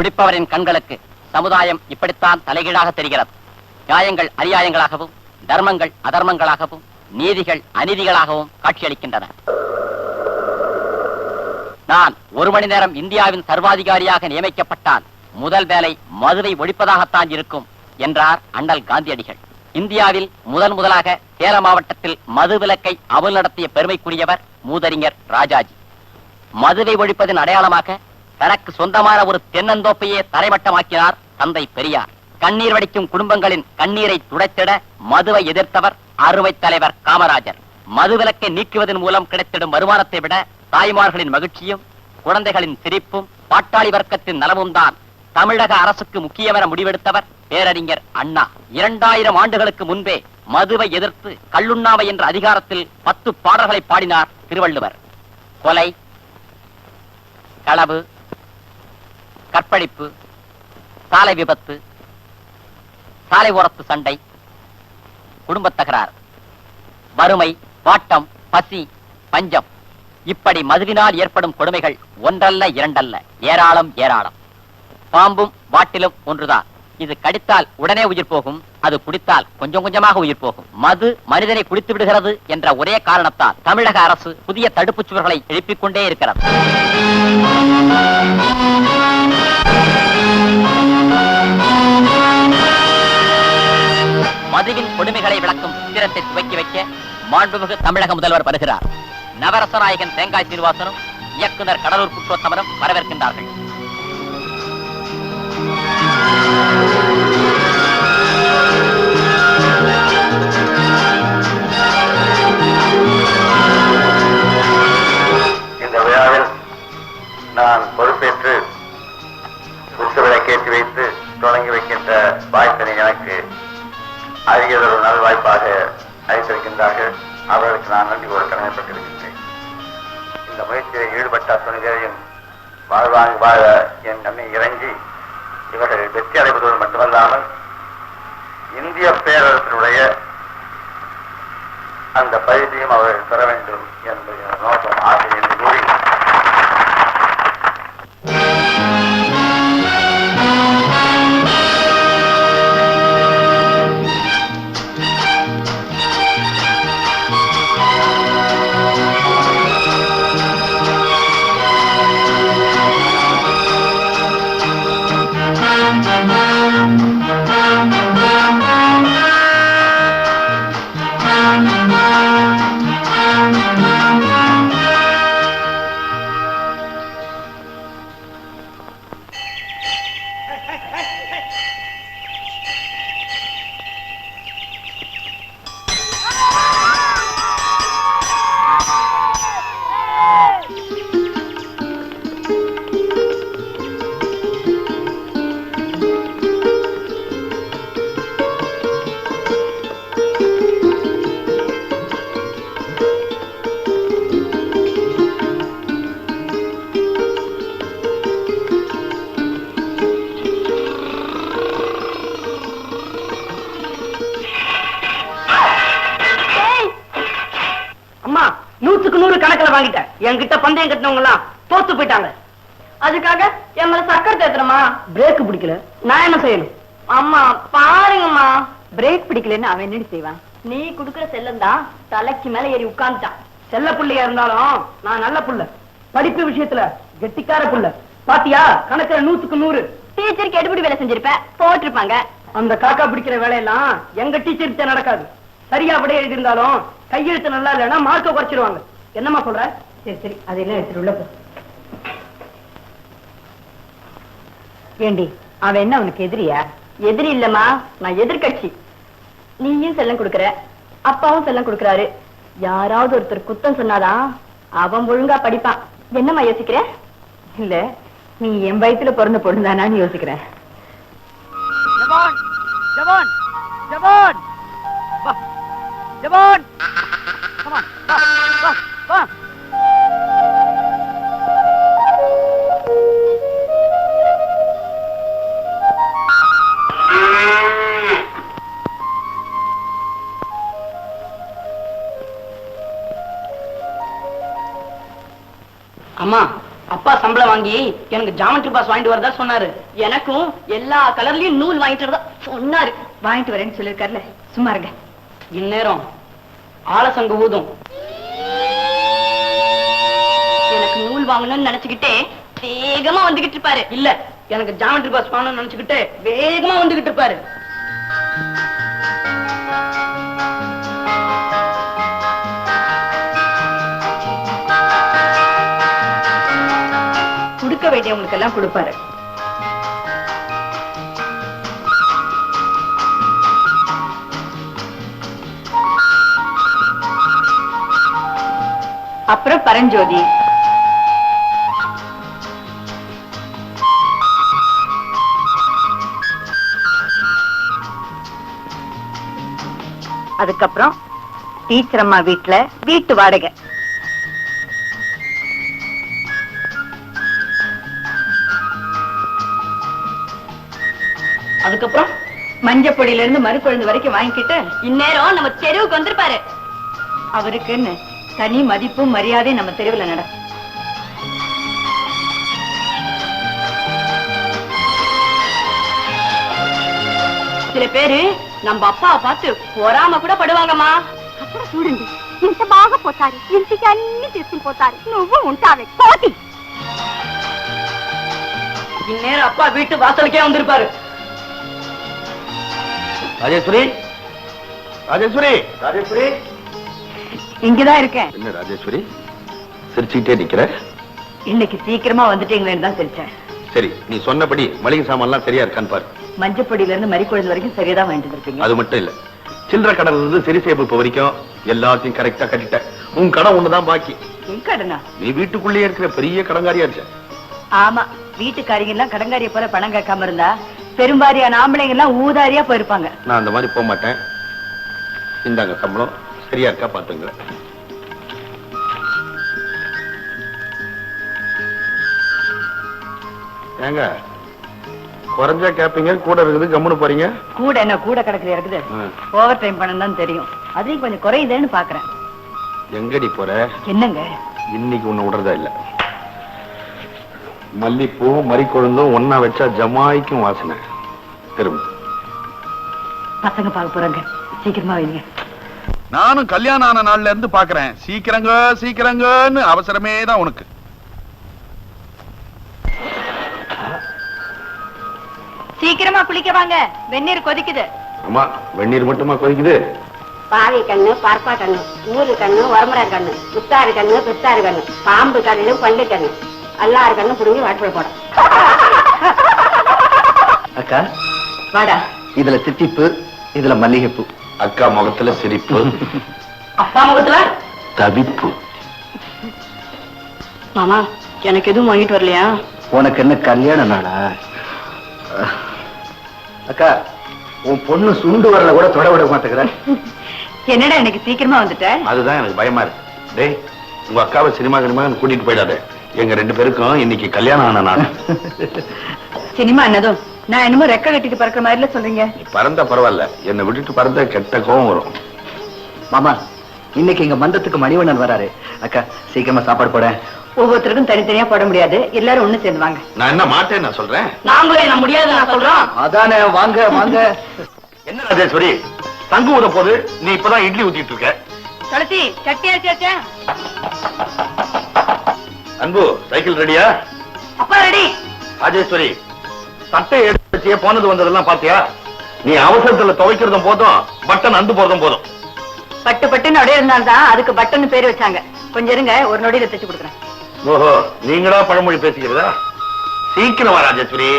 குடிப்பவரின் கண்களுக்கு சமுதாயம் இப்படித்தான் தலைகீழாக தெரிகிறது. நியாயங்கள் அநியாயங்களாகவும், தர்மங்கள் அதர்மங்களாகவும், நீதிகள் அநீதிகளாகவும் காட்சியளிக்கின்றன. நான் 1 மணி நேரம் இந்தியாவின் சர்வாதிகாரியாக நியமிக்கப்பட்டால் முதல் வேலை மதுவை ஒழிப்பதாகத்தான் இருக்கும் என்றார் அண்ணல் காந்தியடிகள். இந்தியாவில் முதலாக சேல மாவட்டத்தில் மது விலக்கை அமல் நடத்திய பெருமைக்குரியவர் மூதறிஞர் ராஜாஜி. மதுவை ஒழிப்பதன் அடையாளமாக தனக்கு சொந்தமான ஒரு தென்னந்தோப்பையே தரைமட்டமாக்கினார் தந்தை பெரியார். கண்ணீர் வடிக்கும் குடும்பங்களின் கண்ணீரை துடைத்திட மதுவை எதிர்த்தவர் அருமை தலைவர் காமராஜர். மது விலக்கை நீக்குவதன் மூலம் கிடைத்திடும் வருமானத்தை விட தாய்மார்களின் மகிழ்ச்சியும், குழந்தைகளின் சிரிப்பும், பாட்டாளி வர்க்கத்தின் நலமும் தான் தமிழக அரசுக்கு முக்கியமென முடிவெடுத்தவர் பேரறிஞர் அண்ணா. 2000 ஆண்டுகளுக்கு முன்பே மதுவை எதிர்த்து கள்ளுண்ணாமை என்ற அதிகாரத்தில் 10 பாடல்களை பாடினார் திருவள்ளுவர். கொலை, களவு, கற்பழிப்பு, சாலை விபத்து, சாலை ஓரத்து சண்டை, குடும்பத் தகராறு, வறுமை, வாட்டம், பசி, பஞ்சம், இப்படி மதுவினால் ஏற்படும் கொடுமைகள் ஒன்றல்ல இரண்டல்ல, ஏராளம் ஏராளம். பாம்பும் வாட்டிலும் ஒன்றுதான். இது கடித்தால் உடனே உயிர் போகும், அது குடித்தால் கொஞ்சம் கொஞ்சமாக உயிர் போகும். மது மனிதனை குடித்து விடுகிறது என்ற ஒரே காரணத்தால் தமிழக அரசு புதிய தடுப்புச் சுவர்களை எழுப்பிக் கொண்டே இருக்கிறது. மதுவின் கொடுமைகளை விளக்கும் சித்திரத்தை துவக்கி வைக்க மாண்புமிகு தமிழக முதல்வர் வருகிறார். நவரசநாயகன் தேங்காய் சீனிவாசனும் இயக்குனர் கடலூர் புருஷோத்தமனும் வரவேற்கின்றார்கள். இந்த விழாவில் நான் பொறுப்பேற்று குத்துவிளக்கேற்றி வைத்து தொடங்கி வைக்கின்ற வாய்ப்பினை எனக்கு அரியதொரு நல்வாய்ப்பாக அளித்திருக்கின்றார்கள். அவர்களுக்கு நான் நன்றி ஒரு கடமைப்பட்டிருக்கின்றேன். இந்த முயற்சியில் ஈடுபட்ட துணிகளையும் வாழ்வாங்க வாழ என் நம்மை இறங்கி இவர்கள் வெற்றி அடைவதோடு மட்டுமல்லாமல் இந்திய பேரரசினுடைய அந்த பயிற்சியும் அவர்கள் பெற வேண்டும் என்பது நோக்கம் ஆசை என்று கூறி என்கிட்ட பந்தயம் கட்டினவங்க எல்லாம் தோத்து போயிட்டாங்க. அதுக்காக என் மேல சக்கரை தேத்துறமா? பிரேக் பிடிக்கல, நான் என்ன செய்யணும்? அம்மா பாருங்கம்மா. பிரேக் பிடிக்கலன்னு அவன் என்ன செய்வான்? நீ குடுக்கற செல்லம் தான் தலைக்கு மேல ஏறி உட்கார்ந்துட்டான். செல்ல புள்ளையா இருந்தாலும் நான் நல்ல புள்ள, படிப்பு விஷயத்துல கெட்டிக்கார புள்ள. பாத்தியா, கணக்குல 100க்கு 100. டீச்சருக்கு எடுபடி வேலை செஞ்சிருப்ப, போட்டிருப்பாங்க. அந்த காக்கா பிடிக்கிற வேலையெல்லாம் எங்க டீச்சர் நடக்காது. சரியா விட எழுதியிருந்தாலும் கையெழுத்து நல்லா இல்லைன்னா மார்க்க குறைச்சிருவாங்க. என்னம்மா சொல்ற? சரி சரி, அதெல்லாம் எடுத்துட்டு உள்ள போ. ஏண்டி, அவன் என்ன அவனுக்கு எதிரியா? எதிரி இல்லம்மா, நான் எதிர்கட்சி. நீயும் செல்லம் கொடுக்கற, அப்பாவும் செல்லம் கொடுக்கறாரு. யாராவது ஒருத்தர் குத்தம் சொன்னாதான் அவன் ஒழுங்கா படிப்பான். என்னம்மா யோசிக்கிற? இல்ல, நீ என் வயித்துல பிறந்த பொண்ணுதானான்னு யோசிக்கிறேன். ஜவான் ஜவான் ஜவான் வா, ஜவான் come on, வா வா வா. அம்மா, அப்பா சம்பளம் வாங்கி எனக்கு ஜாமெட்ரி பாஸ் வாங்கிட்டு வரதா சொன்னாரு. எனக்கும் எல்லா கலர்லயும் நூல் வாங்கிட்டு வரதா சொன்னாரு. வாங்கிட்டு வரேன்னு சொல்லிருக்காருல, சும்மா இருங்க. இந்நேரம் ஆலசங்க ஊதும். எனக்கு நூல் வாங்கணும்னு நினைச்சுக்கிட்டே வேகமா வந்துகிட்டு இருப்பாரு. இல்ல, எனக்கு ஜாமெட்ரி பாஸ் வாங்கணும்னு நினைச்சுக்கிட்டு வேகமா வந்துகிட்டு இருப்பாரு. கொடுக்க வேண்டியவங்களுக்கு எல்லாம் கொடுப்பாரு. அப்புறம் பரஞ்சோதி, அதுக்கப்புறம் டீச்சர் அம்மா வீட்டுல வீட்டு வாடகை, அதுக்கப்புறம் மஞ்சப்பொடியில இருந்து மறுக்குழந்து வரைக்கும் வாங்கிக்கிட்டு இந்நேரம் நம்ம தெருவுக்கு வந்திருப்பாரு. அவருக்குன்னு தனி மதிப்பும் மரியாதையும் நம்ம தெருவுல நடக்கும். சில பேரு நம்ம అప్పాவை பார்த்து பொறாம కూడా పడువాங்கమ్మా. అక్కడ చూడండి, ఇంత బాగా పోతారు, ఇంటికి అన్ని తీసుకుని పోతారు, నువ్వు ఉంటావే కోతి. இந்நேரம் அப்பா வீட்டு வாசலுக்கே வந்திருப்பாரு. ராஜேஸ்வரி, ராஜேஸ்வரி, ராஜேஸ்வரி. இங்கதான் இருக்கேன். என்ன ராஜேஸ்வரி சிரிச்சுக்கிட்டே நிக்கிற? இன்னைக்கு சீக்கிரமா வந்துட்டீங்களேன்னு தான் சிரிச்சேன். சரி, நீ சொன்னபடி மளிகை சாமான் எல்லாம் சரியா இருக்கான்னு பாரு. மஞ்சப்பொடியில இருந்து மறிக்குழந்து வரைக்கும் சரியாதான் வாங்கிட்டு இருப்பீங்க. அது மட்டும் இல்ல, சில்லற கடன்ல இருந்து சரி சேமிப்பு வரைக்கும் எல்லாத்தையும் கரெக்டா கட்டிட்ட. உன் கடன் ஒண்ணுதான் பாக்கி. என் கடனா? நீ வீட்டுக்குள்ளேயே இருக்கிற பெரிய கடன்காரியா இருக்க. ஆமா, வீட்டுக்காரிங்க எல்லாம் கடங்காரிய போல பணம் கேட்காம இருந்தா பெரும்பாரியான ஆம்பளைங்க எல்லாம் ஊதாரியா போயிருப்பாங்க. நான் அந்த மாதிரி போக மாட்டேன். இந்தாங்க சம்பளம், சரியா இருக்கா பாத்துங்க. ஏங்க குறைஞ்சா கேப்பீங்க, கூட இருக்குது கம்முன்னு போறீங்க. கூட என்ன கூட கிடக்குது இருக்குது. ஓவர் டைம் பண்ணணும் தான் தெரியும், அதையும் கொஞ்சம் குறையுதேன்னு பாக்குறேன். எங்கடி போற? என்னங்க இன்னைக்கு ஒண்ணு விடுறதா இல்ல. மல்லிப்பூ மறிக்கொழுந்தும் ஒன்னா வச்சா ஜமாய்க்கும் வாசனை. திரும்ப பசங்க பார்க்க போறாங்க, சீக்கிரமா வைங்க. நானும் கல்யாணம் ஆன நாள்ல இருந்து பாக்குறேன், சீக்கிரங்க சீக்கிரங்கன்னு அவசரமே தான் உனக்கு. சீக்கிரமா குளிக்க வாங்க, வெந்நீர் கொதிக்குது. ஆமா, வெந்நீர் மட்டுமா கொதிக்குது? பாவி கண்ணு, பருப்பா கண்ணு, ஊரு கண்ணு, வரமுறை கண்ணு, புத்தாறு கண்ணு, பித்தாறு கண்ணு, பாம்பு கண்ணு, பண்டு கண்ணு, எல்லாரு கண்ணு புடுங்கி வாட்டுல போட. அக்கா வாடா. இதுல தித்திப்பு, இதுல மல்லிகைப்பூ. அக்கா முகத்துல சிரிப்பு, அப்பா முகத்துல தவிப்பு. மாமா, எனக்கு எதுவும் வாங்கிட்டு வரலையா? உனக்கு என்ன கல்யாண நாளா? அக்கா, உன் பொண்ணு சுண்டு வரல கூட தொட விட மாட்டேங்கிற. என்னடா எனக்கு சீக்கிரமா வந்துட்ட? அதுதான் எனக்கு பயமா இருக்கு. டேய், உங்க அக்காவை சினிமா கூட்டிட்டு போயிடாத. எங்க ரெண்டு பேருக்கும் இன்னைக்கு கல்யாணம் ஆன நாள். சினிமா என்னதும் நான் என்னமோ ரெக்க கட்டிட்டு பறக்கிற மாதிரில சொல்றீங்க. நீ பறந்தா பரவாயில்ல, என்னை விட்டுட்டு பறந்த கெட்ட கோவம் வரும். மாமா, இன்னைக்கு எங்க மந்தத்துக்கு மணிவண்ணன் வராரு. அக்கா, சீக்கிரமா சாப்பாடு போட. ஒவ்வொருத்தருக்கும் தனித்தனியா போட முடியாது, எல்லாரும் ஒண்ணு சேர்ந்து வாங்க. நான் என்ன மாட்டேன் நான் சொல்றேன். நாங்களே நான் முடியாது நான் சொல்றோம். அதானே, வாங்க வாங்க. என்ன ராஜேஸ்வரி, தங்கு ஊத போது நீ இப்பதான் இட்லி ஊத்திட்டு இருக்க. துளசி, சட்டியா சேச்சா? அன்பு, சைக்கிள் ரெடியா? அப்பா ரெடி. ராஜேஸ்வரி, சட்டை எடுத்து வச்சியே போனது வந்ததெல்லாம் பாத்தியா? நீ அவசரத்துல துவைக்கிறதும் போதும், பட்டன் அந்து போறதும் போதும். பட்டு பட்டுன்னு அப்படியே இருந்தால்தான் அதுக்கு பட்டுன்னு பேர் வச்சாங்க. கொஞ்சம் இருங்க, ஒரு நொடியில தைச்சு கொடுக்குறேன். ஓஹோ, நீங்களா பழமொழி பேசிக்கிறதா? சீக்கிரம் வா ராஜேஸ்வரி.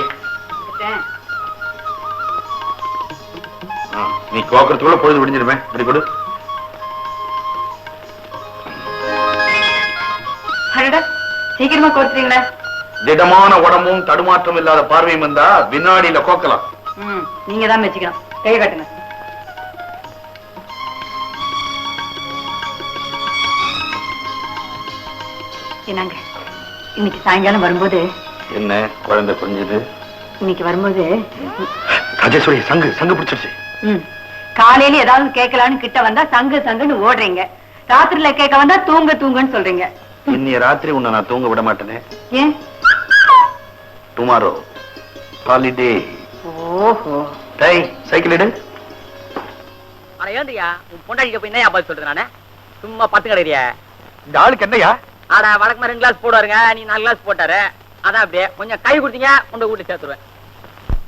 நீ கோக்கறதுக்குள்ள பொழுது விடிஞ்சிருமே. இப்படி கொடு. சீக்கிரமா கோர்த்துறீங்களா? திடமான உடம்பும் தடுமாற்றம் இல்லாத பார்வையும் இருந்தா வினாடியில கோக்கலாம். நீங்க தான் வச்சுக்கணும். கையை காட்டுங்க. என்னங்க, இன்னைக்கு சாயங்காலம் வரும்போது என்ன குழந்தை புரிஞ்சது? இன்னைக்கு வரும்போது ராஜேஸ்வரி, சங்கு சங்கு பிடிச்சிருச்சு. காலையில ஏதாவது கேட்கலான்னு கிட்ட வந்தா சங்கு சங்குன்னு ஓடுறீங்க. ராத்திரில கேட்க வந்தா தூங்க தூங்கன்னு சொல்றீங்க. இன்னைய ராத்திரி உன்னை நான் தூங்க விட மாட்டேனே. ஏன்? Tomorrow holiday. ஓஹோ. டேய் சைக்கிள் எடு. ஆனா ஏந்தியா உன் பொண்டாடிக்க போய் என்ன பதில் சொல்றது நானே? சும்மா பத்து கிடையா? இந்த ஆளுக்கு என்னையா? ஆட வழக்கமா 2 கிளாஸ் போடுவாருங்க, நீ 4 கிளாஸ் போட்டாரு. அதான் அப்படியே கொஞ்சம் கை கொடுத்தீங்க உண்ட வீட்டு சேர்த்துருவேன்.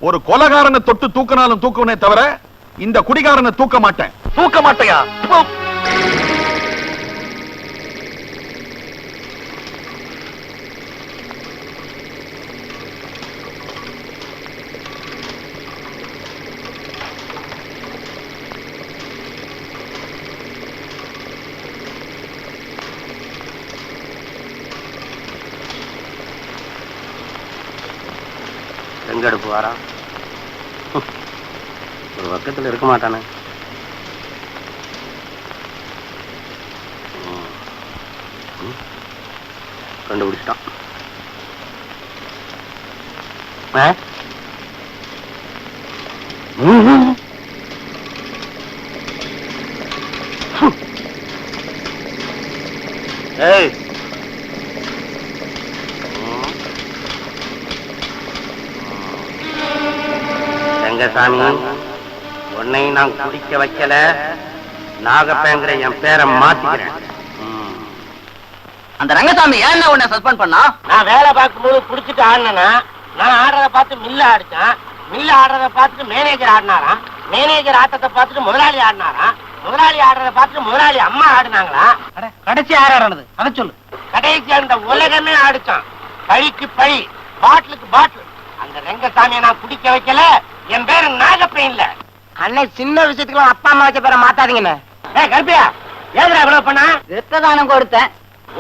ஒரு கொலகாரனை தொட்டு தூக்கினாலும் தூக்குவனே தவிர இந்த குடிகாரனை தூக்க மாட்டேன். தூக்க மாட்டையா? எங்க எடுப்பு வாரா? ஒரு பக்கத்துல இருக்க மாட்டானே. கண்டுபிடிச்சிட்டான். ஏய் ரங்கசாமி, உன்னை நான் குடிக்க வைக்கல, நாகப்பேங்கிற என் பேரை மாத்திக்கிறேன். அந்த ரங்கசாமி ஏன் உன்னை சஸ்பெண்ட் பண்ணா? நான் வேலை பார்க்கும்போது குடிச்சிட்டு ஆடினா, நான் ஆடுறத பார்த்து மில்ல ஆடிச்சான், மில்ல ஆடுறத பார்த்துட்டு மேனேஜர் ஆடினாராம், மேனேஜர் ஆட்டத்தை பார்த்துட்டு முதலாளி ஆடினாராம், முதலாளி ஆடுறத பார்த்துட்டு முதலாளி அம்மா ஆடினாங்களா? கடைசி யார் ஆடுறது அதை சொல்லு. கடைசி அந்த உலகமே ஆடிச்சான். பழிக்கு பழி, பாட்டிலுக்கு பாட்டில். அந்த ரங்கசாமியை நான் குடிக்க வைக்கல, என் பேரு நாகப்பேன் இல்ல. அண்ணன் சின்ன விஷயத்துக்கு அப்பா அம்மா வச்ச பேரை மாத்தாதீங்கன்னு. கருப்பியா ஏதுடா இவ்வளவு பண்ணா? ரத்த தானம் கொடுத்தேன்.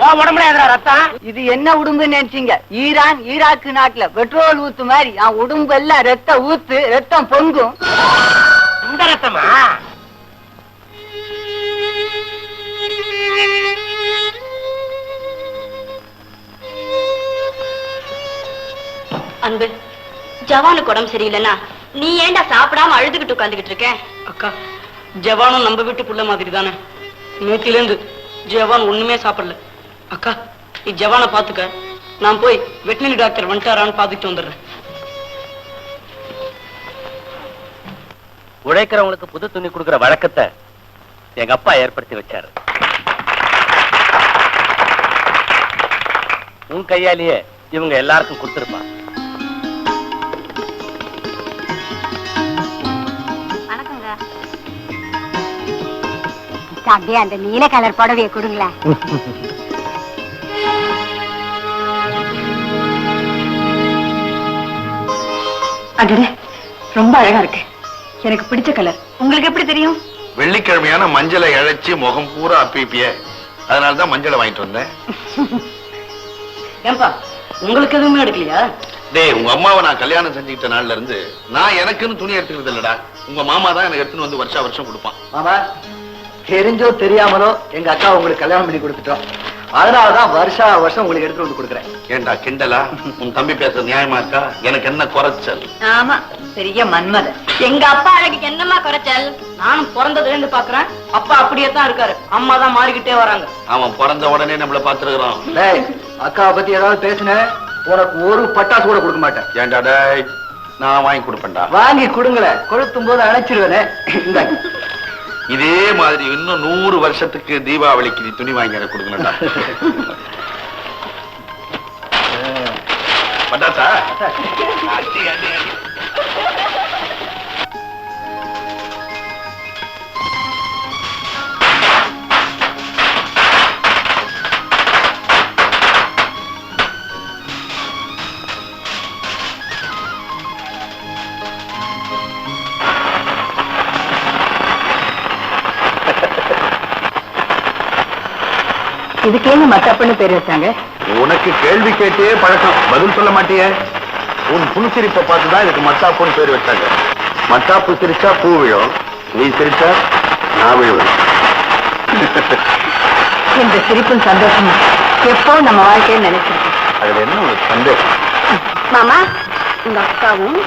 உன் உடம்புல எதுடா ரத்தம்? இது என்ன உடும்புன்னு நினைச்சீங்க? ஈரான் ஈராக்கு நாட்டுல பெட்ரோல் ஊத்து மாதிரி என் உடம்பு எல்லாம் ரத்த ஊத்து, ரத்தம் பொங்கும். இந்த ரத்தமா? அன்பு, ஜவானுக்கு உடம்பு சரியில்லைன்னா நீ ஏன்டா சாப்பிடாம அழுதுகிட்டு உட்காந்துக்கிட்டு இருக்க? அக்கா, ஜவானும் நம்ம வீட்டு புள்ள மாதிரி தானே. நேத்தில இருந்து ஜவான் ஒண்ணுமே சாப்பிடல. அக்கா, நீ ஜவானை பாத்துக்க, நான் போய் வெட்டினரி டாக்டர் வந்துட்டாரான்னு பாத்துட்டு வந்துடுறேன். உழைக்கிறவங்களுக்கு புது துணி கொடுக்கிற வழக்கத்தை எங்க அப்பா ஏற்படுத்தி வச்சாரு. உன் கையாலேயே இவங்க எல்லாருக்கும் கொடுத்திருப்பான். அப்படியே அந்த நீல கலர் புடவையை கொடுங்களேன். அடடே, ரொம்ப அழகா இருக்கு. எனக்கு பிடிச்ச கலர். உங்களுக்கு எப்படி தெரியும்? வெள்ளிக்கிழமையான மஞ்சளை இழைச்சி முகம் பூரா அப்பிப்பிய, அதனாலதான் மஞ்சளை வாங்கிட்டு வந்தேன். ஏன்பா, உங்களுக்கு எதுவுமே எடுக்கலையா? டேய், உங்க அம்மாவை நான் கல்யாணம் செஞ்சுக்கிட்ட நாள்ல இருந்து நான் எனக்குன்னு துணி எடுத்துக்கிறது இல்லடா. உங்க மாமா தான் எனக்கு எடுத்துன்னு வந்து வருஷா வருஷம் கொடுப்பான். மாமா, தெரிஞ்சோ தெரியாமலோ எங்க அக்கா உங்களுக்கு கல்யாணம் பண்ணி கொடுத்துட்டோம். அதனாலதான் வருஷா வருஷம் உங்களுக்கு எடுத்துட்டு வந்து கொடுக்குறேன். ஏண்டா கிண்டலா? உன் தம்பி பேசுறது நியாயமா இருக்கா? எனக்கு என்ன குறைச்சல்? ஆமா, பெரிய மன்மத. எங்க அப்பா அழகுக்கு என்னமா குறைச்சல்? நானும் பிறந்ததுல இருந்து பாக்குறேன், அப்பா அப்படியே தான் இருக்காரு, அம்மா தான் மாறிக்கிட்டே வராங்க. அவன் பிறந்த உடனே நம்மள பாத்துருக்கான். டேய், அக்காவை பத்தி ஏதாவது பேசுன உனக்கு ஒரு பட்டாசு கூட கொடுக்க மாட்டேன். ஏண்டா டேய், நான் வாங்கி கொடுப்பேன்டா. வாங்கி கொடுங்களேன், கொளுத்தும் போது அணைச்சிருவேனே. இந்தாங்க. இதே மாதிரி இன்னும் 100 வருஷத்துக்கு தீபாவளிக்கு நீ துணி வாங்கி எனக்கு கொடுக்கலடா. பட்டாசா? அடி, அடி, அடி. இதுக்கு ஏங்க மத்தப்பன்னு பேர் வச்சாங்க? உனக்கு கேள்வி கேட்டே பழக்கம், பதில் சொல்ல மாட்டியே. உன் புன்சிரிப்பை பார்த்துதான் இதுக்கு மத்தாப்புன்னு பேர் வச்சாங்க. மத்தாப்பு சிரிச்சா பூ விழும், நீ சிரிச்சா நான் விழுவேன். இந்த சிரிப்பும் சந்தோஷமும் எப்போ நம்ம வாழ்க்கையை நினைச்சிருக்கோம். அதுல என்ன உனக்கு சந்தேகம்? மாமா, உங்க அக்காவும்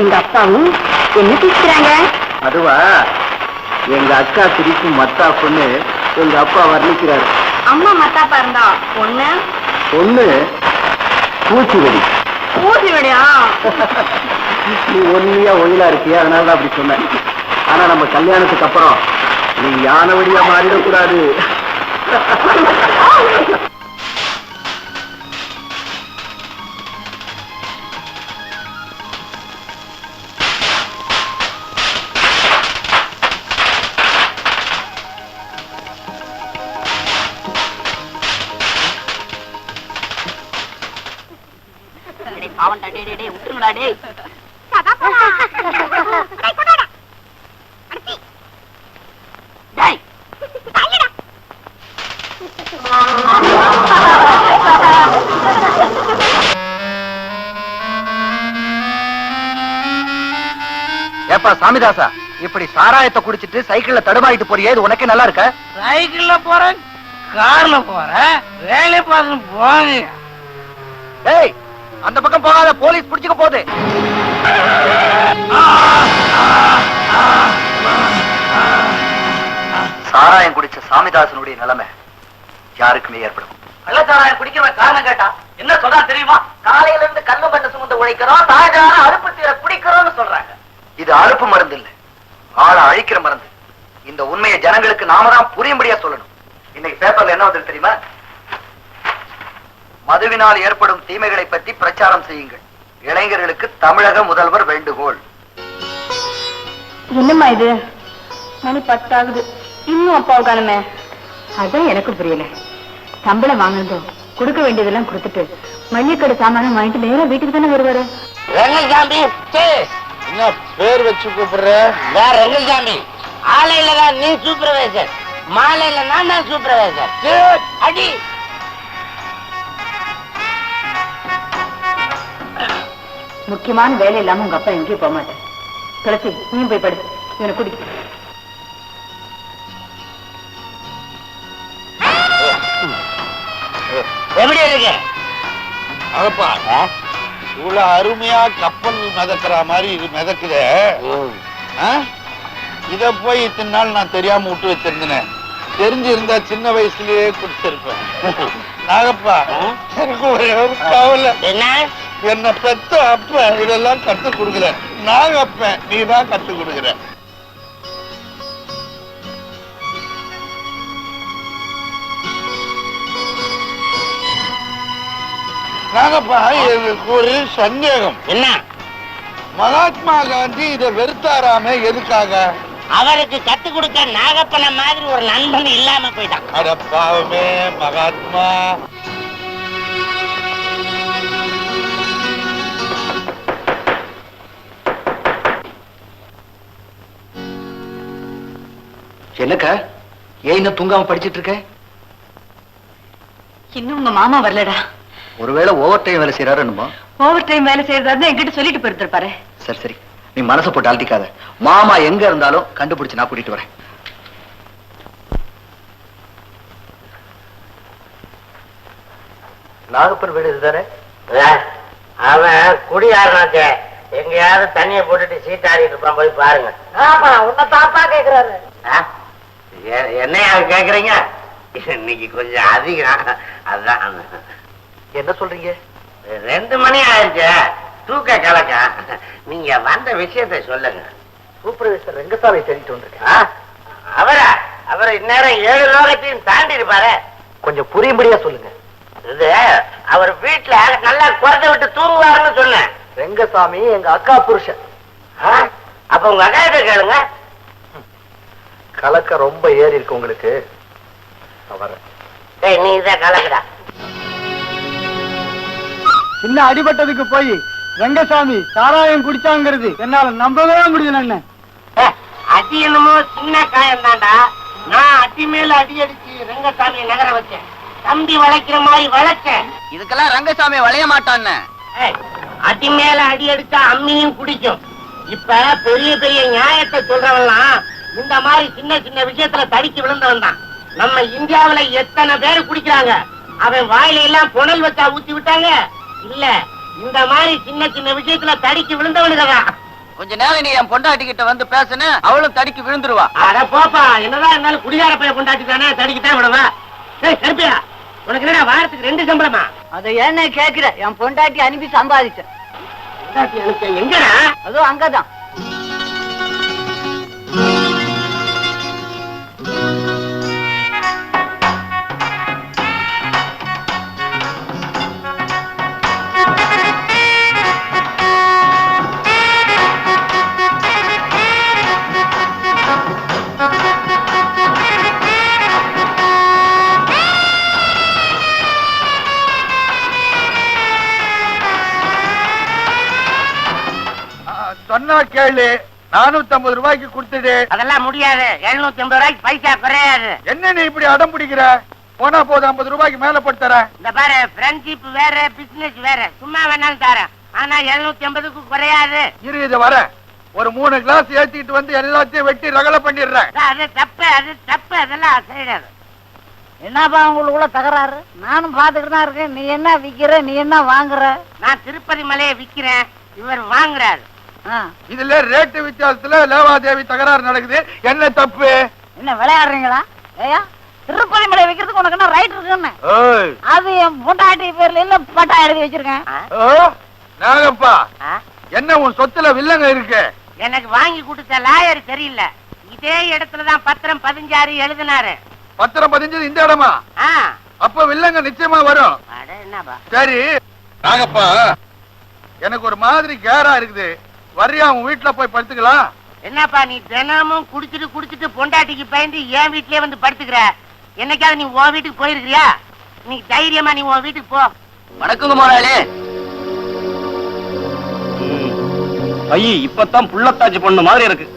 எங்க அப்பாவும் என்ன பேசுறாங்க? அதுவா, எங்க அக்கா சிரிக்கும் மத்தாப்புன்னு எங்க அப்பா வர்ணிக்கிறாரு. அம்மா மத்தாப்பா இருந்தா பொண்ணு பொண்ணு பூச்சி வெடி. ஊசி விடியா? நீ ஒன்னியா ஒயிலா இருக்கியா, அதனாலதான் அப்படி சொன்னேன். ஆனா நம்ம கல்யாணத்துக்கு அப்புறம் நீ யானை வழியா மாறிடக்கூடாது. பாவண்டா, டேய் டேய் டேய் விட்டுருங்கடா டேய். டேய் ஏப்பா சாமிதாசா, இப்படி சாராயத்தை குடிச்சிட்டு சைக்கிள்ல தடுமாறிட்டு போறியே, இது உனக்கு நல்லா இருக்க? சைக்கிள்ல போறேன், கார்ல போறேன், வேலை பார்த்து போங்க. ஏய், அந்த பக்கம் போகாத, போலீஸ் பிடிச்சுக்க போகுது. சாராயம் குடிச்ச சாமிதாசனுடைய நிலைமை யாருக்குமே ஏற்படும். கள்ளச்சாராயம் குடிக்கிறவன் காரணம் கேட்டா என்ன சொல்றா தெரியுமா? காலையில இருந்து கல்லு மண்ணு சுமந்து உழைக்கிறோம், சாயங்காலம் அறுப்பு தீர குடிக்கிறோம்னு சொல்றாங்க. இது அறுப்பு மருந்து இல்ல, ஆளை அழிக்கிற மருந்து. இந்த உண்மையை ஜனங்களுக்கு நாம தான் புரியும்படியா சொல்லணும். இன்னைக்கு பேப்பர்ல என்ன வந்து தெரியுமா? மதுவினால் ஏற்படும் தீமைகளை பற்றி பிரச்சாரம் செய்யுங்கள், இளைஞர்களுக்கு தமிழக முதல்வர் வேண்டுகோள். என்னம்மா இது? மணி 10 ஆகுது, இன்னும் அப்பாவை காணுமே. அதான் எனக்கு புரியல. சம்பளம் வாங்கினதும் கொடுக்க வேண்டியதெல்லாம் கொடுத்துட்டு மல்லிகடை சாமானம் வாங்கிட்டு நேரம் வீட்டுக்கு தானே வருவாரு. ரங்கசாமி என்ன பேர் வச்சு கூப்பிடுற? ரங்கசாமி, ஆலையில தான் நீ சூப்பர்வைசர், மாலையில நான் தான் சூப்பர்வைசர். அடி முக்கியமான வேலை இல்லாம உங்க அப்பா எங்கேயும் போக மாட்டேன். துளசி, நீ போய் படு, இவனை குடி. எப்படி இருக்கு? அதப்பா இவ்வளவு அருமையா கப்பல் மிதக்கிற மாதிரி இது மிதக்குதே. இத போய் இத்தனை நாள் நான் தெரியாம விட்டு வச்சிருந்தேன். தெரிஞ்சிருந்தா சின்ன வயசுலயே குடிச்சிருப்பேன். நாகப்பா, எனக்கு ஒரே ஒரு கவலை. என்ன பெத்த அப்ப இதெல்லாம் கத்து கொடுக்கல, நாகப்ப நீ தான் கத்து கொடுக்குற. நாகப்பா, எனக்கு ஒரு சந்தேகம். என்ன? மகாத்மா காந்தி இதை வெறுத்தாராமே, எதுக்காக? அவருக்கு கத்து கொடுக்க நாகப்பன மாதிரி ஒரு நண்பன் இல்லாம போயிட்டான். அட பாவமே மகாத்மா. என்னக்கா, ஏன் இன்னும் தூங்காம படிச்சிட்டு இருக்க? இன்னும் உங்க மாமா வரலடா. ஒருவேளை ஓவர் டைம் வேலை செய்யறாரு என்னமோ. ஓவர் டைம் வேலை செய்யறதா என்கிட்ட சொல்லிட்டு போயிருப்பாரு. சரி சரி, நீ மனசை போட்டு அழட்டிக்காத. மாமா எங்க இருந்தாலும் கண்டுபிடிச்சு நான் கூட்டிட்டு வரேன். நாகப்பன் வீடு இதுதானே? அவன் குடியாரனாச்ச, எங்கயாவது தண்ணிய போட்டுட்டு சீட்டாடிட்டு இருப்பான், போய் பாருங்க. உன்னை தாப்பா கேக்குறாரு. என்னையா கேக்குறீங்க? இன்னைக்கு கொஞ்சம் அதிகம், அதான். என்ன சொல்றீங்க? 2 மணி ஆயிடுச்சு, தூக்க கலக்கா. நீங்க வந்த விஷயத்தை சொல்லுங்க. சூப்பர்வைசர் ரெங்கசாமி தேடிட்டு வந்திருக்கேன். அவரை இந்நேரம் 7 லோகத்தையும் தாண்டி இருப்பாரு. கொஞ்சம் புரியும்படியா சொல்லுங்க. இது அவர் வீட்டுல நல்லா குறைஞ்ச விட்டு தூங்குவாருன்னு சொன்னேன். ரெங்கசாமி எங்க அக்கா புருஷன். அப்ப உங்க அக்காட்ட கேளுங்க. கலக்க ரொம்ப ஏறி இருக்கு உங்களுக்கு. நீ இதான் கலக்குடா. சின்ன அடிபட்டதுக்கு போய் ரெங்கசாமி சாராயம் குடிச்சாங்கிறது என்னால நம்பவே முடியல. அடி என்னமோ சின்ன காயம் தாண்டா. நான் அடி மேல அடி அடிச்சு ரெங்கசாமியை நகர வச்சேன். தம்பி வளைக்கிற மாதிரி வளைச்சேன். இதுக்கெல்லாம் ரங்கசாமி வளைய மாட்டான்னு. அடி மேல அடி அடிச்சா அம்மியும் குடிக்கும். இப்ப பெரிய பெரிய நியாயத்தை சொல்றவன்லாம் இந்த மாதிரி சின்ன சின்ன விஷயத்துல தடிக்கு விழுந்தவன் தான். நம்ம இந்தியாவுல எத்தனை பேரு குடிக்கிறாங்க. அவன் வாயில எல்லாம் புனல் வச்சா ஊத்தி விட்டாங்க. இல்ல, இந்த மாதிரி சின்ன சின்ன விஷயத்துல தடிக்கு விழுந்தவனுக்கு தான். கொஞ்ச நேரம் நீ என் பொண்டாட்டி கிட்ட வந்து பேசுன, அவளும் தடிக்கு விழுந்துருவா. அட போப்பா, என்னதான் இருந்தாலும் குடிகார பைய கொண்டாட்டி தானே, தடிக்கிட்டே விடுவா. கருப்பியா, உனக்கு என்ன வாரத்துக்கு 2 சம்பளமா? அதை என்ன கேக்குற? என் பொண்டாட்டி அனுப்பி சம்பாதிச்சேன். பொண்டாட்டி அனுப்ப எங்கடா? அதோ அங்கதான். சொன்னா கேளு, 450 ரூபாய்க்கு கொடுத்துடு. அதெல்லாம் முடியாது, 750 ரூபாய்க்கு பைசா குறையாது. என்ன நீ இப்படி அடம் பிடிக்கிற? போனா போது 50 ரூபாய்க்கு மேல போட்டு தரேன். இந்த பாரு, ஃப்ரெண்ட்ஷிப் வேற, பிசினஸ் வேற. சும்மா வேணாலும் தரேன், ஆனா 750க்கு குறையாது. இரு, இது வர ஒரு 3 கிளாஸ் ஏத்திட்டு வந்து எல்லாத்தையும் வெட்டி ரகலை பண்ணிடுறேன். அது தப்பு, அது தப்பு, அதெல்லாம் செய்யாது. என்னப்பா உங்களுக்குள்ள தகராறு? நானும் பாத்துக்கிட்டு தான் இருக்கேன். நீ என்ன விக்கிற, நீ என்ன வாங்குற? நான் திருப்பதி மலையை விக்கிறேன், இவர் வாங்குறாரு. இதுல ரேட்டு வித்தியாசத்துல லேவாதேவி தகராறு நடக்குது. என்ன தப்பு? என்ன விளையாடுறீங்களா? ஏயா, திருப்பதி மலை வைக்கிறதுக்கு உனக்கு என்ன ரைட் இருக்குன்னு? அது என் பொண்டாட்டி பேர்ல இல்ல, பட்டா எழுதி வச்சிருக்கேன். நாகப்பா, என்ன உன் சொத்துல வில்லங்க இருக்கு? எனக்கு வாங்கி கொடுத்த லாயர் சரியில்லை. இதே இடத்துலதான் பத்திரம் 16 எழுதினாரு. பத்திரம் 15 இந்த இடமா? அப்ப வில்லங்க நிச்சயமா வரும். என்னப்பா? சரி நாகப்பா, எனக்கு ஒரு மாதிரி கேரா இருக்குது. வர்றியா, உன் வீட்டுல போய் படுத்துக்கலாம்? என்னப்பா நீ தினமும் குடிச்சிட்டு பொண்டாட்டிக்கு பயந்து என் வீட்லயே வந்து படுத்துக்கிற? என்னைக்காவது நீ உன் வீட்டுக்கு போயிருக்கிறியா? நீ தைரியமா நீ உன் வீட்டுக்கு போ. வணக்கங்க முதலாளி. ஐய, இப்பதான் புள்ளத்தாச்சி பண்ண மாதிரி இருக்கு.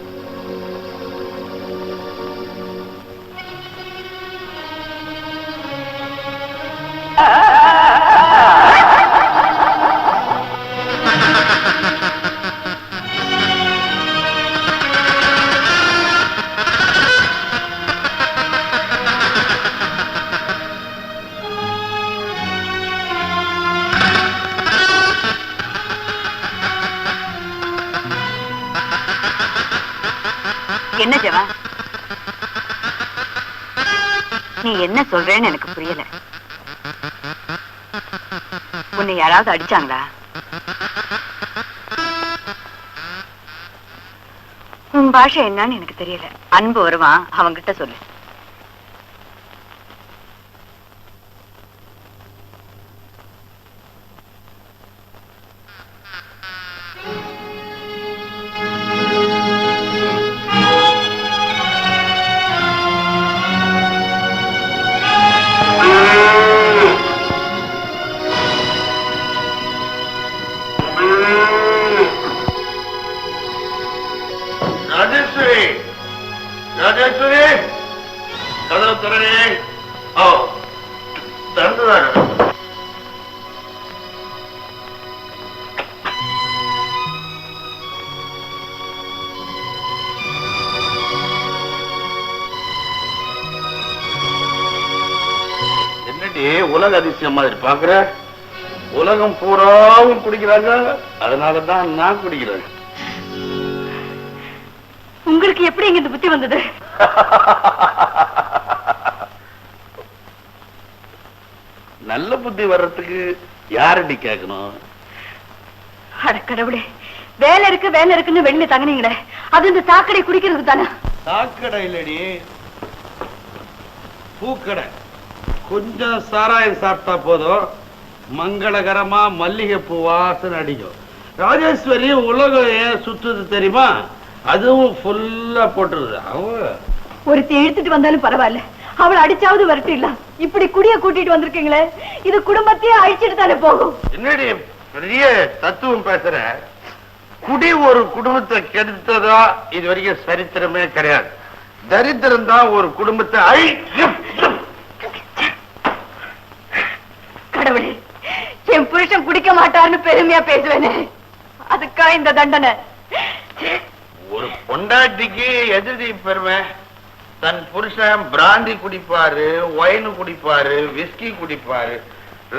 என்ன ஜவா, நீ என்ன சொல்றேன்னு எனக்கு புரியல. உன்னை யாராவது அடிச்சாங்களா? உன் பாஷை என்னன்னு எனக்கு தெரியல. அன்பு வருவான், அவங்கிட்ட சொல்லு. ராஜேஸ்வரி, ராஜேஸ்வரி, கதவு திறனே. ஓ, திறந்துதான். என்னடி உலக அதிசயம் மாதிரி பாக்குற? உலகம் பூராவும் குடிக்கிறாங்க, அதனாலதான் நான் குடிக்கிறேன். உங்களுக்கு எப்படி இங்க இந்த புத்தி வந்தது? நல்ல புத்தி வர்றதுக்கு யாரடி கேட்கணும்? அட கடவுளே, வேலை இருக்கு வேலை இருக்குன்னு வெளில தங்கினீங்களே, அது இந்த சாக்கடை குடிக்கிறதுக்கு தானே? சாக்கடை இல்லடி, பூக்கடை. கொஞ்சம் சாராயம் சாப்பிட்டா போதும், மங்களகரமா மல்லிகை பூ வாசனை அடிக்கும். ராஜேஸ்வரி உலகம் ஏன் சுத்துது தெரியுமா? அதுவும் ஃபுல்லா போட்டுருது. ஒருத்தி இழுத்துட்டு வந்தாலும் பரவாயில்ல, அவளை அடிச்சாவது வரட்டிடலாம். இப்படி குடிய கூட்டிட்டு வந்திருக்கீங்களே, இது குடும்பத்தையே அழிச்சிட்டு தானே போகும். என்னடி பெரிய தத்துவம் பேசுற? குடி ஒரு குடும்பத்தை கெடுத்ததா இது வரைக்கும் சரித்திரமே கிடையாது. தரித்திரம் தான் ஒரு குடும்பத்தை கடவுளே, என் புருஷன் குடிக்க மாட்டார்னு பெருமையா பேசுவேனே, அதுக்கா இந்த தண்டனை? ஒரு பொண்டாட்டிக்கு எதிரி பெருமை. தன் புருஷன் பிராந்தி குடிப்பாரு, ஒயின் குடிப்பாரு, விஸ்கி குடிப்பாரு,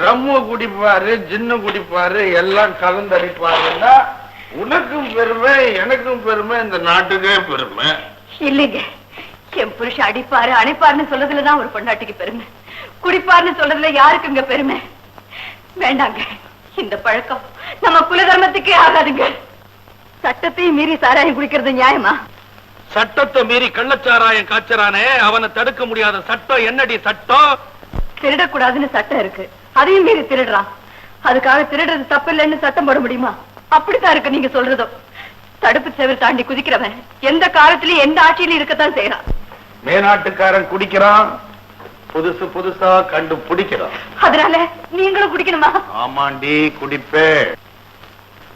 ரம்மு குடிப்பாரு, ஜின்னு குடிப்பாரு, எல்லாம் கலந்தடிப்பாருன்னா உனக்கும் பெருமை, எனக்கும் பெருமை, இந்த நாட்டுக்கே பெருமை. இல்லைங்க, என் புருஷன் அடிப்பாரு அணைப்பாருன்னு சொல்றதுலதான் ஒரு பொண்டாட்டிக்கு பெருமை. குடிப்பாருன்னு சொல்றதுல யாருக்குங்க பெருமை? வேண்டாங்க, இந்த பழக்கம் நம்ம குலதர்மத்துக்கே ஆகாதுங்க. சட்டத்தையும் மீறி சாராயம் குடிக்கிறது நியாயமா? சட்டத்தை மீறி கள்ளச்சாராயம் காய்ச்சறானே, அவனை தடுக்க முடியாத சட்டம் என்னடி சட்டம்? திருடக்கூடாதுன்னு சட்டம் இருக்கு, அதையும் மீறி திருடுறான். அதுக்காக திருடுறது தப்பு இல்லைன்னு சட்டம் போட முடியுமா? அப்படித்தான் இருக்கு நீங்க சொல்றதும். தடுப்பு செவர் தாண்டி குதிக்கிறவன் எந்த காலத்திலயும் எந்த ஆட்சியிலும் இருக்கத்தான் செய்யறான். மேநாட்டுக்காரன் குடிக்கிறான், புதுசு புதுசா கண்டு பிடிக்கிறான். அதனால நீங்களும் குடிக்கணுமா? ஆமாண்டி, குடிப்பே.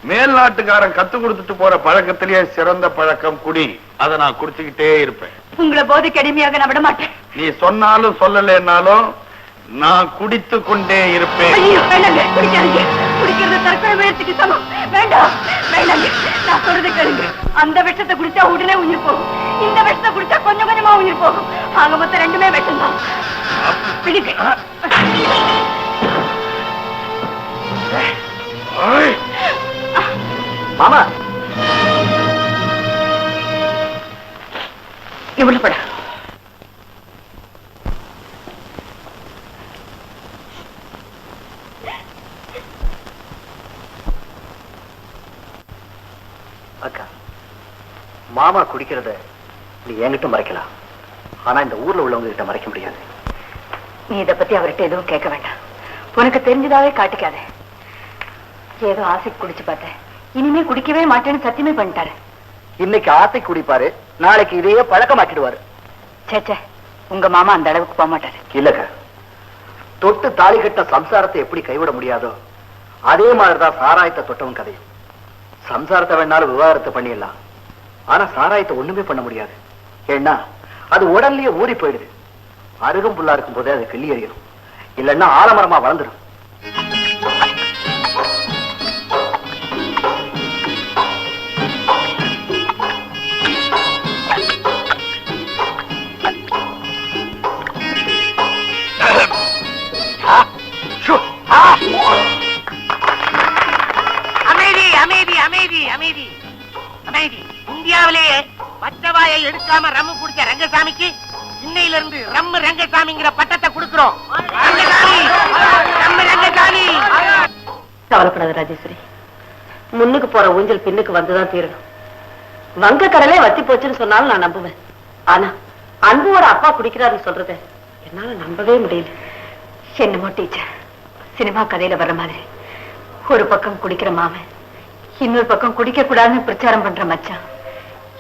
மேல் நாட்டுக்காரன் கத்து கொடுத்துட்டு போற பழக்கத்திலேயே சிறந்த பழக்கம் குடி. அதை நான் குடிச்சுக்கிட்டே இருப்பேன். உங்களை போதைக்கு அடிமையாக நான் விட மாட்டேன். நீ சொன்னாலும் சொல்லலைன்னாலும் நான் குடித்து கொண்டே இருப்பேன். ஐயோ, வேண்டாங்க, குடிக்காதீங்க. குடிக்கிறது தற்கொலை முயற்சிக்கு சமம். வேண்டாம், வேண்டாங்க, நான் சொல்றதை கேளுங்க. அந்த விஷத்தை குடிச்சா உடனே உயிர் போகும், இந்த விஷத்தை குடிச்சா கொஞ்சம் கொஞ்சமா உயிர் போகும். ஆக மொத்தம் ரெண்டுமே விஷம் தான். பிடிக்க மாமா, இவ்வளவு பட அக்கா, மாமா குடிக்கிறத நீ என்கிட்ட மறைக்கலாம், ஆனா இந்த ஊர்ல உள்ளவங்க கிட்ட மறைக்க முடியாது. நீ இதை பத்தி அவர்கிட்ட எதுவும் கேட்க வேண்டாம். உனக்கு தெரிஞ்சதாவே காட்டிக்காத. ஏதோ ஆசைக்கு குடிச்சு பார்த்தேன், இனிமே குடிக்கவே மாட்டேன்னு சத்தியமே பண்ணிட்டாரு. இன்னைக்கு ஆசை குடிப்பாரு, நாளைக்கு இதையே பழக்கமாக்கிடுவாரு. சேச்சே, உங்க மாமா அந்த அளவுக்கு போக மாட்டாரு. இல்லக்கா, தொட்டு தாலி கட்ட சம்சாரத்தை எப்படி கைவிட முடியாதோ அதே மாதிரிதான் சாராயத்தை தொட்டவன் கதையும். சம்சாரத்தை வேணாலும் விவாகரத்தை பண்ணிடலாம், ஆனா சாராயத்தை ஒண்ணுமே பண்ண முடியாது. ஏன்னா அது உடல்லயே ஊறி போயிடுது. அருகும் புல்லா இருக்கும் போதே அது கிள்ளி எறியும், இல்லைன்னா ஆலமரமா வளர்ந்துடும். அமைதி அமைதி அமைதி அமைதி அமைதி. இந்தியாவிலேயே பச்சவாயை எடுக்காம ரம்மு குடிச்ச ரங்கசாமிக்கு இன்னையில இருந்து ரம்மு ரங்கசாமிங்கிற பட்டத்தை கொடுக்கிறோம். கவலைப்படாத ராஜேஸ்வரி, முன்னுக்கு போற ஊஞ்சல் பின்னுக்கு வந்துதான் தீரணும். வங்க கடலே வத்தி போச்சுன்னு சொன்னாலும் நான் நம்புவேன். ஆனா அன்புவோட அப்பா குடிக்கிறாருன்னு சொல்றத என்னால நம்பவே முடியல. என்னமோ டீச்சர், சினிமா கதையில வர்ற மாதிரி ஒரு பக்கம் குடிக்கிற மாமன், இன்னொரு பக்கம் குடிக்க கூடாதுன்னு பிரச்சாரம் பண்ற மச்சான்,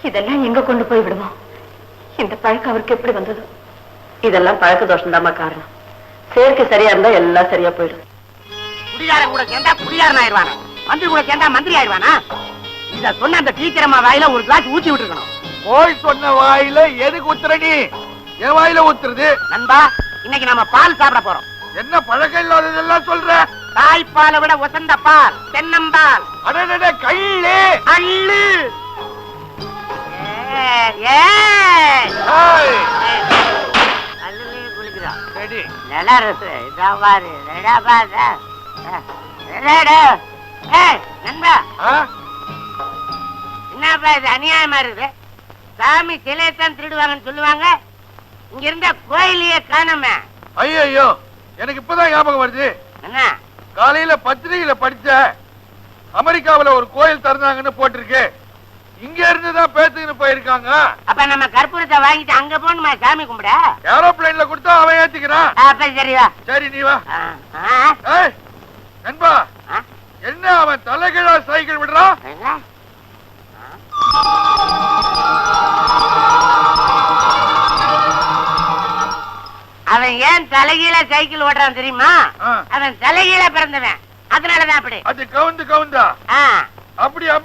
இதெல்லாம் எங்க கொண்டு போய் விடுமோ? இந்த பழக்கம் அவருக்கு எப்படி வந்தது? இதெல்லாம் பழக்க தோஷம் தாமா காரணம். சேர்க்கை சரியா இருந்தா எல்லாம் சரியா போயிடும். குடிகாரன் கூட சேர்ந்தா குடிகாரன் ஆயிடுவானா? மந்திரி கூட சேர்ந்தா மந்திரி ஆயிடுவானா? இத சொன்ன அந்த டீச்சர் அம்மா வாயில ஒரு கிளாஸ் ஊத்தி விட்டுருக்கணும். போய் சொன்ன வாயில எதுக்கு ஊத்துறடி? என் வாயில ஊத்துறது? நண்பா, இன்னைக்கு நம்ம பால் சாப்பிட போறோம். என்ன பழக்கம் இல்லாததெல்லாம் சொல்ற? தாய்ப்பாலை விட உசந்த பால், தென்னம்பால். அடடட, கள்ளு அள்ளு. நல்லா இருக்கு. நண்பா, என்னப்பா இது அநியாயமா இருக்கு? சாமி சிலையத்தான் திருடுவாங்கன்னு சொல்லுவாங்க, இங்க இருந்த கோயிலையே காணோமே. ஐயோ, எனக்கு இப்பதான் ஞாபகம் வருது. என்ன? காலையில பத்திரிகையில படிச்ச அமெரிக்காவில ஒரு கோயில் திறந்தாங்கன்னு போட்டிருக்கு. இங்க இருந்துதான் பேத்துக்கிட்டு போயிருக்காங்க. அப்ப நம்ம கற்பூரத்தை வாங்கிட்டு அங்க போகணுமா சாமி கும்பிட? ஏரோப்ளைன்ல கொடுத்தா அவன் ஏத்திக்கிறான். அப்ப சரிவா. சரி, நீ வா. நண்பா, என்ன அவன் தலைகீழா சைக்கிள் விடுறான்? அவன் ஏன் தலைகீழ சைக்கிள் ஓடுறான் தெரியுமா? அவன் தலைகீழ பிறந்தவன், அதனாலதான் அப்படி. அது கவுந்தா? அப்படியா?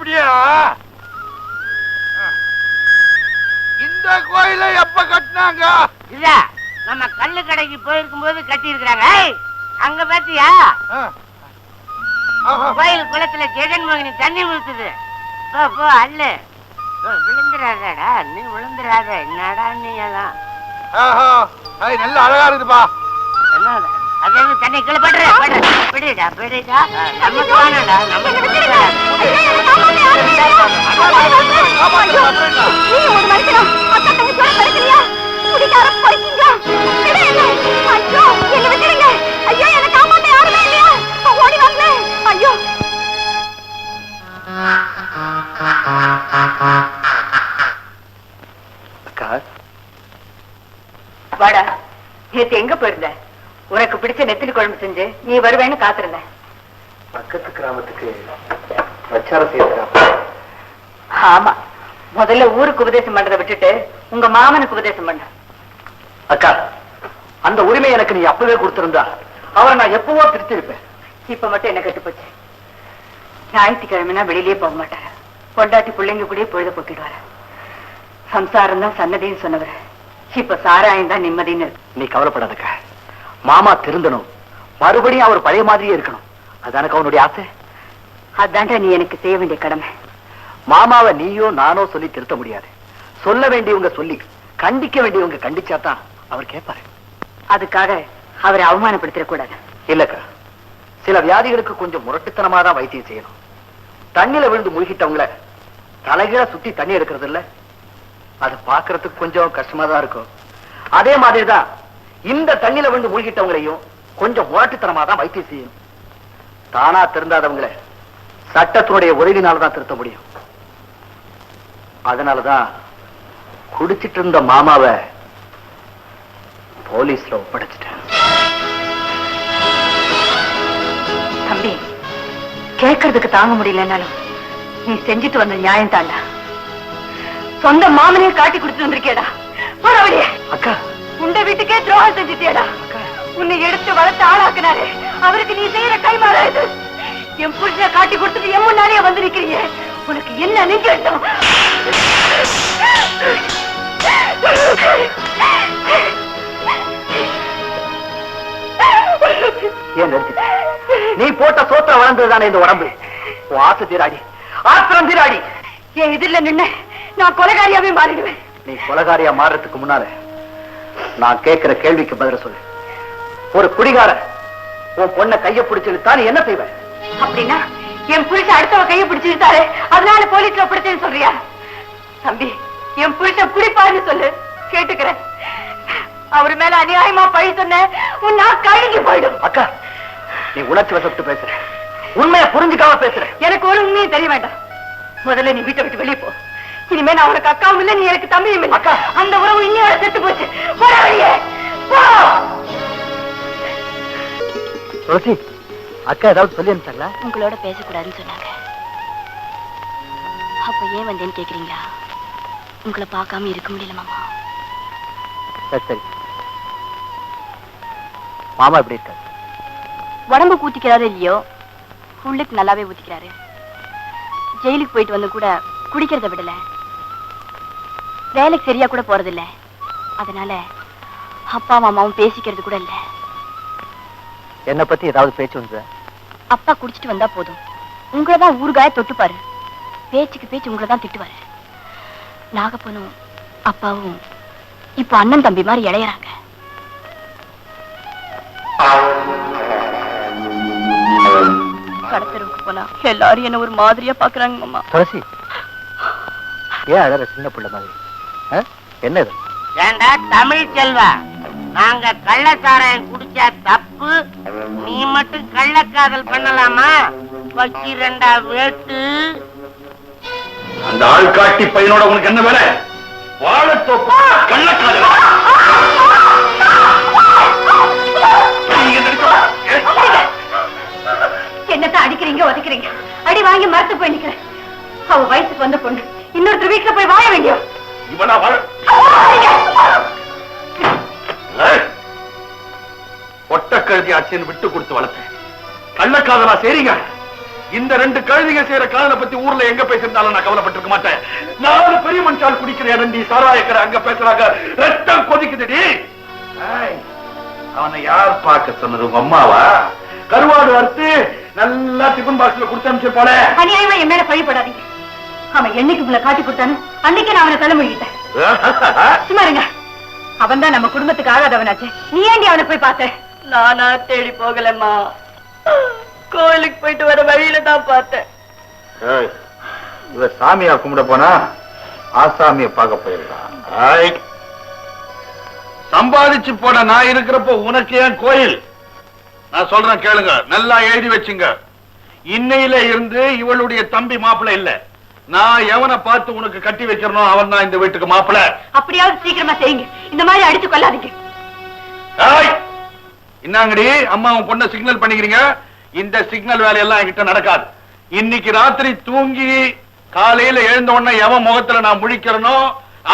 இந்த கோயில எப்ப கட்டினாங்க? இல்ல, நம்ம கல்லு கடைக்கு போயிருக்கும் போது கட்டி இருக்கிறாங்க. அங்க பாத்தியா, கோயில் குளத்துல ஜெகன்மோகினி தண்ணி ஊத்துது. போ அல்லு, விழுந்துடாதடா, நீ விழுந்துடாத. என்னடா நீ எல்லாம் நல்ல அழகா இருக்குப்பா. என்ன அது தண்ணி கீழே விடுடா நமக்கு வேணாடா வாடா, நேத்து எங்க போயிருந்த? உனக்கு பிடிச்ச நெத்திலி குழம்பு செஞ்சு நீ வருவேன்னு காத்திருந்த. பக்கத்து கிராமத்துக்கு பிரச்சாரம் செய்யறான். ஆமா, முதல்ல ஊருக்கு உபதேசம் பண்றதை விட்டுட்டு உங்க மாமனுக்கு உபதேசம் பண்ண. அக்கா, அந்த உரிமை எனக்கு நீ அப்பவே கொடுத்திருந்தா அவரை நான் எப்பவோ திருத்திருப்பேன். இப்ப மட்டும் என்ன கெட்டு போச்சு. ஞாயிற்றுக்கிழமைனா வெளியிலேயே போக மாட்டாரு. பொண்டாட்டி பிள்ளைங்க கூட பொழுத போக்கிடுவாரு. சம்சாரம் தான் சன்னதின்னு சொன்னவர். இப்ப சாராயம் தான் நிம்மதின்னு இருக்கு. நீ கவலைப்படாதக்கா, மாமா திருந்தணும், மறுபடியும் அவர் பழைய மாதிரியே இருக்கணும். அதானக்கு அவனுடைய ஆசை. அதான்டா நீ எனக்கு செய்ய வேண்டிய கடமை. மாமாவை நீயோ நானோ சொல்லி திருத்த முடியாது. சொல்ல வேண்டியவங்க சொல்லி, கண்டிக்க வேண்டியவங்க கண்டிச்சாதான் அவர் கேட்பாரு. அதுக்காக அவரை அவமானப்படுத்திடக் கூடாது. இல்லக்கா, சில வியாதிகளுக்கு கொஞ்சம் முரட்டுத்தனமா தான் வைத்தியம் செய்யணும். தண்ணில விழுந்து முழுகிட்டவங்கள தலைகீழ சுத்தி தண்ணி எடுக்கிறது இல்ல, அது பாக்குறதுக்கு கொஞ்சம் கஷ்டமா தான் இருக்கும். அதே மாதிரிதான் இந்த தண்ணில விழுந்து முழுகிட்டவங்களையும் கொஞ்சம் முரட்டுத்தனமா தான் வைத்தியம் செய்யணும். தானா திருந்தாதவங்களை சட்டத்தினுடைய உதவினால்தான் திருத்த முடியும். அதனாலதான் குடிச்சிட்டு இருந்த மாமாவை போலீஸ்ல ஒப்படைச்சிட்டேன். தம்பி, கேட்கறதுக்கு தாங்க முடியலன்னாலும் நீ செஞ்சுட்டு வந்த நியாயம் தாண்டா. சொந்த மாமனையே காட்டி கொடுத்து வந்திருக்கேடா. அக்கா, உண்ட வீட்டுக்கே துரோகம் செஞ்சுட்டியடா. உன்னை எடுத்து வளர்த்து ஆளாக்குனாரு, அவருக்கு நீ செய்யற கைமாறாது. என் புருஷனை காட்டி கொடுத்துட்டு என் முன்னாலே வந்து நிக்கிறீங்க. உனக்கு என்ன நினைக்கட்டும்? ஏன் நிறுத்தி? நீ போட்ட சோத்திர வளர்ந்ததுதானே இந்த உடம்பு. ஆசை தீராடி, ஆத்திரம் தீராடி. என் எதிரில நின்ன நான் கொலைகாரியாவே மாறிடுவேன். நீ கொலைகாரியா மாறதுக்கு முன்னால நான் கேட்கிற கேள்விக்கு பதில சொல்லு. ஒரு குடிகார உன் பொண்ணை கைய பிடிச்சிருத்தா நீ என்ன செய்வ? அப்படின்னா என் புருஷன் அடுத்தவ கையை பிடிச்சிருத்தாரு, அதனால போலீஸ்ல ஒப்படைச்சேன்னு சொல்றியா? தம்பி, என் புருஷன் குடிப்பாருன்னு சொல்லு, கேட்டுக்கிறேன். அவர் மேல அநியாயமா பழி சொன்ன உன் நான் கழுகி போயிடும். அக்கா, நீ உணர்ச்சி வசப்பட்டு பேசுற, உண்மையை புரிஞ்சுக்காம பேசுற. எனக்கு ஒரு உண்மையும் தெரிய வேண்டாம். முதல்ல நீ வீட்டை விட்டு வெளியே போ. இனிமே நான் உனக்கு அக்காவும் இல்லை, நீ எனக்கு தம்பியும் இல்லை. அக்கா, அந்த உறவு இன்னையோட செத்து போச்சு. போற வழியே போ. துளசி, அக்கா ஏதாவது சொல்லி அனுப்பிச்சாங்களா? உங்களோட பேசக்கூடாதுன்னு சொன்னாங்க. அப்ப ஏன் வந்தேன்னு கேக்குறீங்களா? உங்களை பார்க்காம இருக்க முடியல மாமா. சரி சரி. மாமா எப்படி இருக்காரு? உடம்பு ஊத்திக்கிறாரு இல்லையோ, உள்ளுக்கு நல்லாவே ஊத்திக்கிறாரு. ஜெயிலுக்கு போயிட்டு வந்து கூட குடிக்கிறத விடல, வேலைக்கு சரியா கூட போறதில்ல. அதனால அப்பா மாமாவும் பேசிக்கிறது கூட இல்ல. என்ன பத்தி ஏதாவது பேச்சு வந்து? அப்பா குடிச்சிட்டு வந்தா போதும், உங்களதான் ஊறுகாய தொட்டுப்பாரு. பேச்சுக்கு பேச்சு உங்களை தான் திட்டுவாரு. நாகப்பனும் அப்பாவும் இப்ப அண்ணன் தம்பி மாதிரி இளையறாங்க. கடத்தருக்கு போனா எல்லாரும் என்ன ஒரு மாதிரியா பாக்குறாங்க மாமா. துளசி, ஏன் அழற சின்ன பிள்ளை மாதிரி? என்ன இது? ஏண்டா தமிழ் செல்வா, நாங்க கள்ளச்சாராயம் குடிச்சா தப்பு, நீ மட்டும் கள்ளக்காதல் பண்ணலாமா? வக்கி ரெண்டா வேட்டு. அந்த ஆள்காட்டி பையனோட உனக்கு என்ன வேலை? வாழத்தோப்பு கள்ளக்காதல். என்னத்தான் அடிக்கிறீங்க உதைக்கிறீங்க? அடி வாங்கி மரத்து போய் நிக்கிறேன். அவ வயசுக்கு வந்த பொண்ணு இன்னொருத்தர் வீட்டுல போய் வாழ வேண்டிய இவனா வாழ ஒட்ட கழுதி ஆட்சின்னு விட்டு கொடுத்து வளர்த்தேன். கள்ளக்காதலா சரிங்க. இந்த ரெண்டு கழுதிங்க செய்யற காதலை பத்தி ஊர்ல எங்க பேசிருந்தாலும் நான் கவலைப்பட்டிருக்க மாட்டேன். 4 பெரிய மனுஷால் குடிக்கிற ரெண்டி சாராயக்கரை அங்க பேசுறாங்க, ரத்தம் கொதிக்குதுடி. அவனை யார் பார்க்க சொன்னது? உங்க அம்மாவா? கருவாடு வறுத்து நல்லா டிபன் பாக்ஸ்ல கொடுத்து அனுப்பிச்சு போல. அநியாயமா என் மேல பழிப்படாதீங்க. அவன் என்னைக்கு உங்களை காட்டி கொடுத்தானு அன்னைக்கு நான் அவனை தலைமொழிட்டேன். சும்மா இருங்க. அவன் தான் நம்ம குடும்பத்துக்கு ஆகாதவனாச்சு. நீ ஏண்டி அவனை போய் பார்த்த? நானா தேடி போகலம்மா, கோயிலுக்கு போயிட்டு வர வழியில தான் பார்த்தேன். இவ சாமியா கும்பிட போனா ஆசாமிய பார்க்க போயிருக்கான். சம்பாதிச்சு போட நான் இருக்கிறப்போ உனக்கு ஏன் கோயில்? நான் சொல்றேன் கேளுங்க, நல்லா எழுதி வச்சுங்க. இன்னையில இருந்து இவளுடைய தம்பி மாப்பிள்ளை இல்ல. நான் எவனை பார்த்து உனக்கு கட்டி வைக்கிறனோ அவன் தான் இந்த வீட்டுக்கு மாப்பிள்ளை. அப்படியாவது சீக்கிரமா செய்யுங்க, இந்த மாதிரி அடிச்சு கொள்ளாதீங்க. இன்னாங்கடி அம்மா உன் பொண்ணை சிக்னல் பண்ணிக்கிறீங்க. இந்த சிக்னல் வேலையெல்லாம் என்கிட்ட நடக்காது. இன்னைக்கு ராத்திரி தூங்கி காலையில எழுந்த உடனே எவன் முகத்துல நான் முழிக்கிறனோ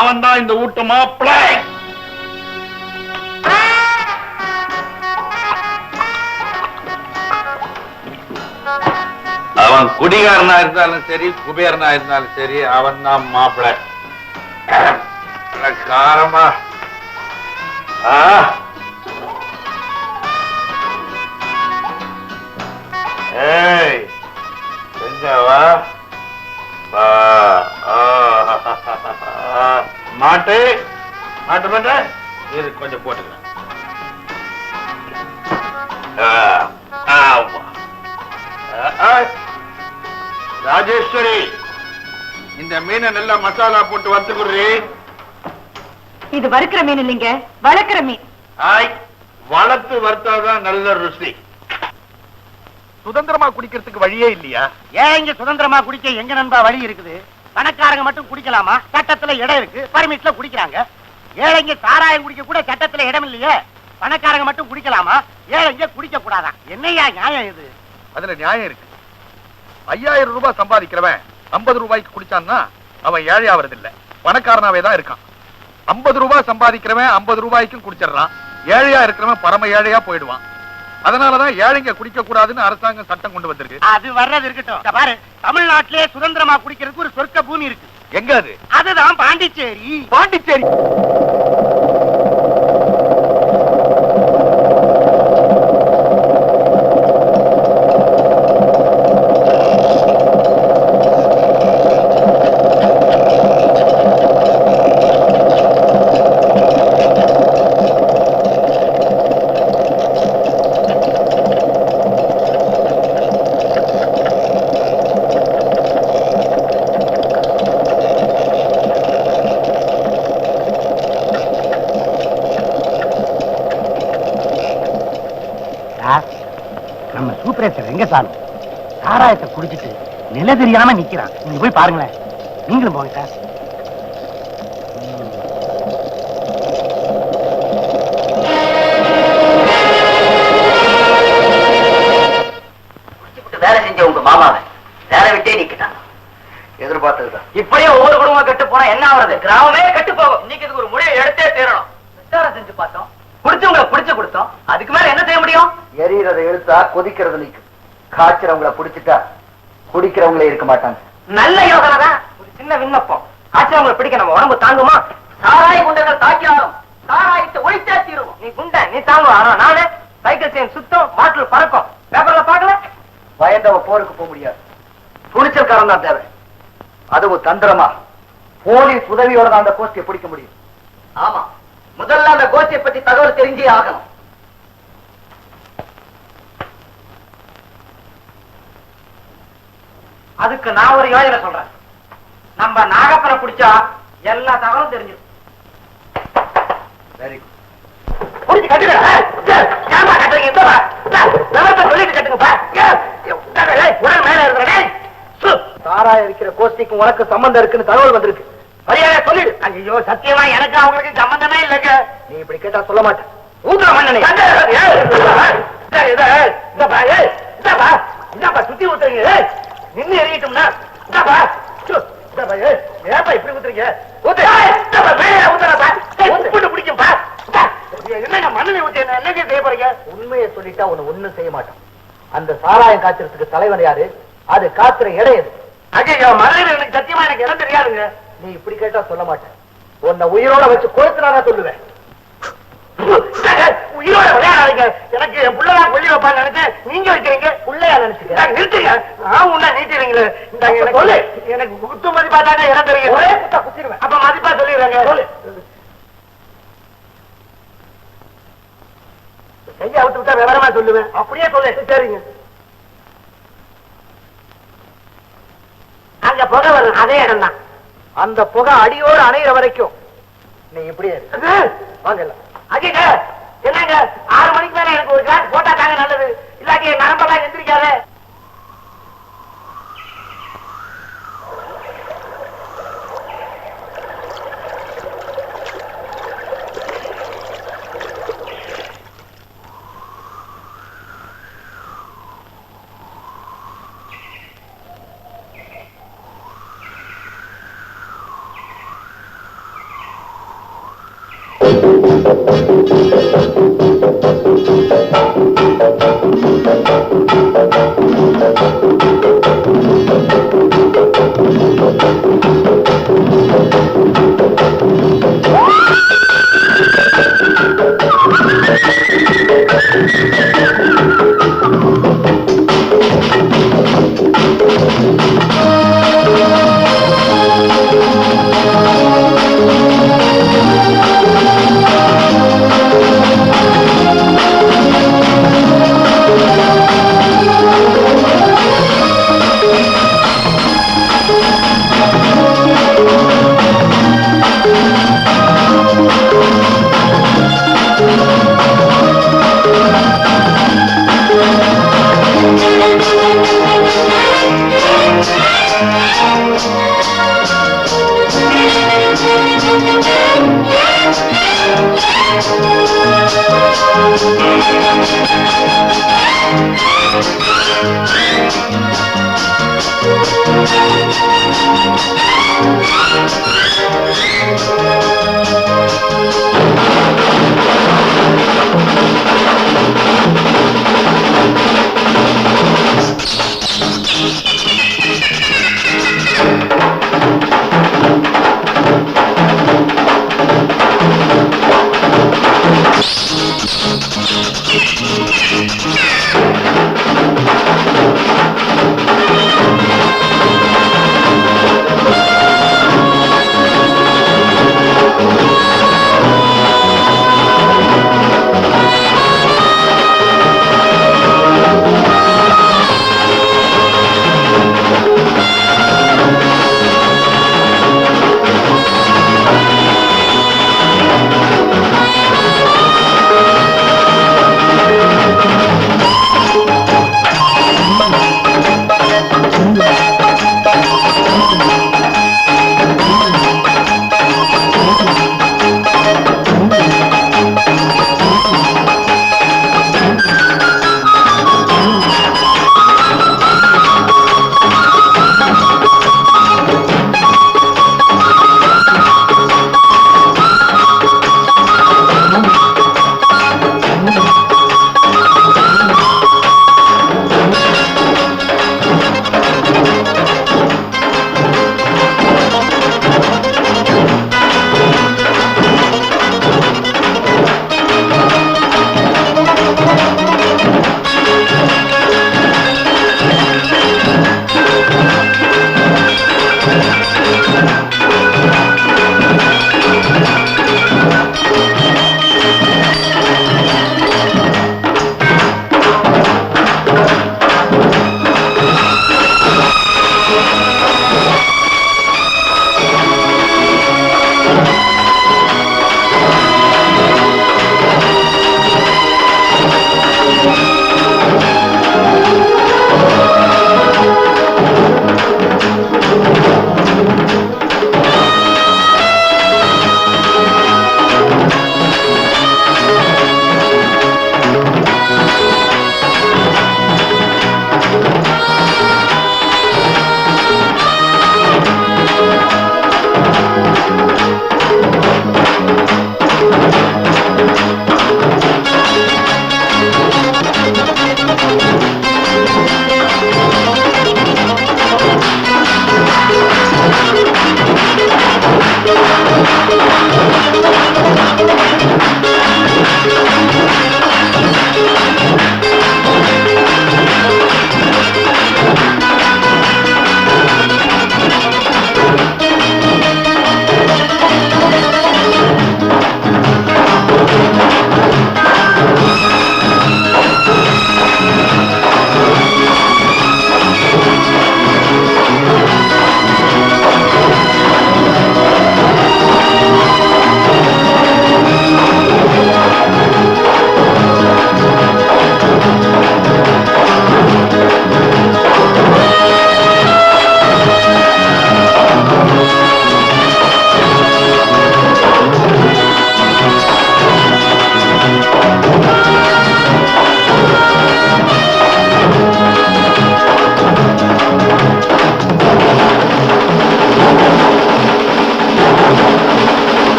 அவன் தான் இந்த வீட்டு மாப்பிள்ளை. அவன் குடிகாரனா இருந்தாலும் சரி, குபேரனா இருந்தாலும் சரி, அவன் தான் மாப்பிள்ளை. காரமா மாட்டு மாட்டு மாட்ட இது கொஞ்சம் போட்டுக்கலாம். ராஜேஸ்வரி, இந்த மீனை நல்லா மசாலா போட்டு வறுத்துக்குறி. இது வறுக்கிற மீன் இல்லைங்க, வளர்க்கிற மீன். வளர்த்து வறுத்தாதான் நல்ல ருசி. சுதந்திரமா குடிக்கிறதுக்கு வழியே இல்லையா? ஏன் இங்க சுதந்திரமா குடிக்க எங்க நண்பா வழி இருக்குது? பணக்காரங்க மட்டும் குடிக்கலாமா? சட்டத்துல இடம் இருக்கு, பர்மிட்ல குடிக்கிறாங்க. ஏழைங்க சாராயம் குடிக்க கூட சட்டத்துல இடம் இல்லையே. பணக்காரங்க மட்டும் குடிக்கலாமா? ஏழைங்க குடிக்க கூடாதான். என்னையா நியாயம் இது? அதுல நியாயம் இருக்கு. 5000 ரூபாய் சம்பாதிக்கிறவன் 50 ரூபாய்க்கு குடிச்சான்னா அவன் ஏழை ஆவறது இல்ல, பணக்காரனாவே தான் இருக்கான். 50 ரூபாய் சம்பாதிக்கிறவன் 50 ரூபாய்க்கும் குடிச்சிடறான். ஏழையா இருக்கிறவன் பரம ஏழையா போயிடுவான். அதனாலதான் ஏழைங்க குடிக்க கூடாதுன்னு அரசாங்கம் சட்டம் கொண்டு வந்திருக்கு. அது வர்றது இருக்கட்டும். பாரு, தமிழ்நாட்டிலே சுதந்திரமா குடிக்கிறதுக்கு ஒரு சொர்க்க பூமி இருக்கு. எங்க அது? அதுதான் பாண்டிச்சேரி. பாண்டிச்சேரி நம்ம சூப்பரேசர் ரெங்கசாமி சாராயத்தை குடிச்சிட்டு நிலை தெரியாம நிக்கிறான். நீங்க போய் பாருங்களேன். நீங்களும் போங்க சார். வேலை செஞ்ச உங்க மாமாவை வேலை விட்டே நிக்கிட்டாங்க. எதிர்பார்த்ததுதான். இப்படியே ஒவ்வொரு குடும்பம் கெட்டு போனா என்ன ஆகுறது? கிராமமே கெட்டு போகும். இன்னைக்கு இதுக்கு ஒரு முடிவை எடுத்தே தீரணும். விசாரம் செஞ்சு பார்த்தோம், குடிச்சவங்களை பிடிச்சு கொடுத்தோம். அதுக்கு மேல என்ன செய்ய முடியும்? எரியறதை இழுத்தா கொதிக்கிறது நீக்கும். காய்ச்சறவங்களை பிடிச்சிட்டா குடிக்கிறவங்களே இருக்க மாட்டாங்க. நல்ல யோசனை தான். ஒரு சின்ன விண்ணப்பம். ஆச்சரியவங்களை பிடிக்க நம்ம உடம்பு தாங்குமா? சாராய குண்டர்கள் தாக்கினாலும் சாராயத்தை ஒழித்தே தீருவோம். நீ குண்ட நீ தாங்குவ. ஆனா நானே சைக்கிள் செயின் சுத்தம், பாட்டில் பறக்கும். பேப்பர்ல பாக்கல. பயந்தவ போருக்கு போக முடியாது. துணிச்சல்காரன் தான் தேவை. அதுவும் தந்திரமா போலீஸ் உதவியோட தான் அந்த கோஷ்டியை பிடிக்க முடியும். ஆமா, முதல்ல அந்த கோஷ்டியை பத்தி தகவல் தெரிஞ்சே ஆகணும். அதுக்கு நான் ஒரு யோசனை சொல்றேன். நம்ம நாகப்பனை பிடிச்சா எல்லா தகவலும் தெரிஞ்சிடும். Very good. புடிச்சு கட்டுங்க. சொல்லிட்டு கட்டுங்கப்பா. மேல இருக்கிறேன். சாராயம் இருக்கிற கோஷ்டிக்கும் உனக்கு சம்பந்தம் இருக்குன்னு தகவல் வந்திருக்கு. மரியாதை சொல்லிடு. ஐயோ, சத்தியமா எனக்கு அவங்களுக்கு சம்பந்தமே இல்லைங்க. நீ இப்படி கேட்டா சொல்ல மாட்டேன். ஊத்துற மண்ணனை சுத்தி ஊத்துறீங்க. நின்று எறியட்டும்னா ஏப்பா இப்படி ஊத்துறீங்க? பிடிக்கும்பா. என்னங்க மண்ணனை ஊத்தி என்னங்க செய்ய போறீங்க? உண்மையை சொல்லிட்டா உன்னை ஒண்ணும் செய்ய மாட்டான். அந்த சாராயம் காய்ச்சறதுக்கு தலைவன் யாரு? அது காத்துற இடம் எது? ஐயோ, மதுரையில் எனக்கு சத்தியமா எனக்கு இடம் தெரியாதுங்க. நீ இப்படி கேட்டா சொல்ல மாட்டேன். உன்னை உயிரோட வச்சு கொளுத்துறாதான் சொல்லுவேன். உயிரோட விளையாடாதீங்க. எனக்கு என் பிள்ளைதான் கொல்லி வைப்பான்னு நினைச்சு நீங்க வைக்கிறீங்க. பிள்ளையா நினைச்சுக்க. நிறுத்துங்க. உன்ன நீட்டுறீங்களே. சொல்லு. எனக்கு குத்து மதிப்பா தானே இடம் தெரியும். ஒரே குத்தா குத்திடுவேன். அப்ப மதிப்பா சொல்லிடுறாங்க. சொல்லு. கையை அவுத்து விட்டா விவரமா சொல்லுவேன். அப்படியே சொல்லு. சரிங்க. அங்க புகை வரும், அதே இடம் தான். அந்த புகை அடியோடு அணையிற வரைக்கும் நீ இப்படியே வாங்கல. அஜிங்க என்னங்க 6 மணிக்கு மேல எனக்கு ஒரு கிளாஸ் போட்டா தாங்க நல்லது. இல்லாட்டி என் நரம்பெல்லாம் எந்திரிக்காத.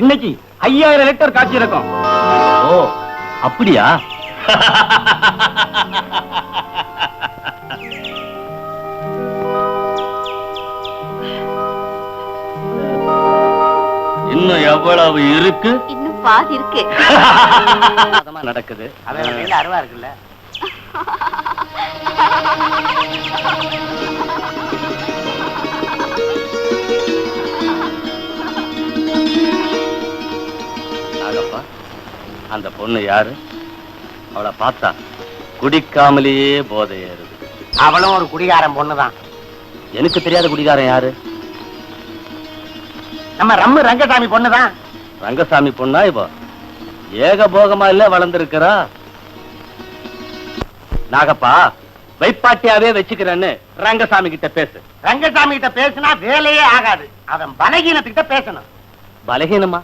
இன்னைக்கு 5000 லிட்டர் காட்சி இருக்கும். ஓ அப்படியா? இன்னும் எவ்வளவு இருக்கு? இன்னும் பாதி இருக்கு. நடக்குது. அவன் அருவா இருக்குல்ல. நாகப்பா, அந்த பொண்ணு யாரு? அவளை பார்த்தா குடிக்காமலேயே போதை ஏறுது. அவளும் ஒரு குடிகாரன் பொண்ணுதான். எனக்கு தெரியாத குடிகாரன் யாரு? நம்ம ரம்மு ரங்கசாமி பொண்ணுதான். ரங்கசாமி பொண்ணா? இப்போ ஏகபோகமா இல்ல வளர்ந்திருக்கிறா. நாகப்பா, வைப்பாட்டியாவே வச்சுக்கிறேன்னு ரங்கசாமி கிட்ட பேசு. ரங்கசாமி கிட்ட பேசினா வேலையே ஆகாது. அவன் பலகீனத்துக்கிட்ட பேசணும். பலகீனமா?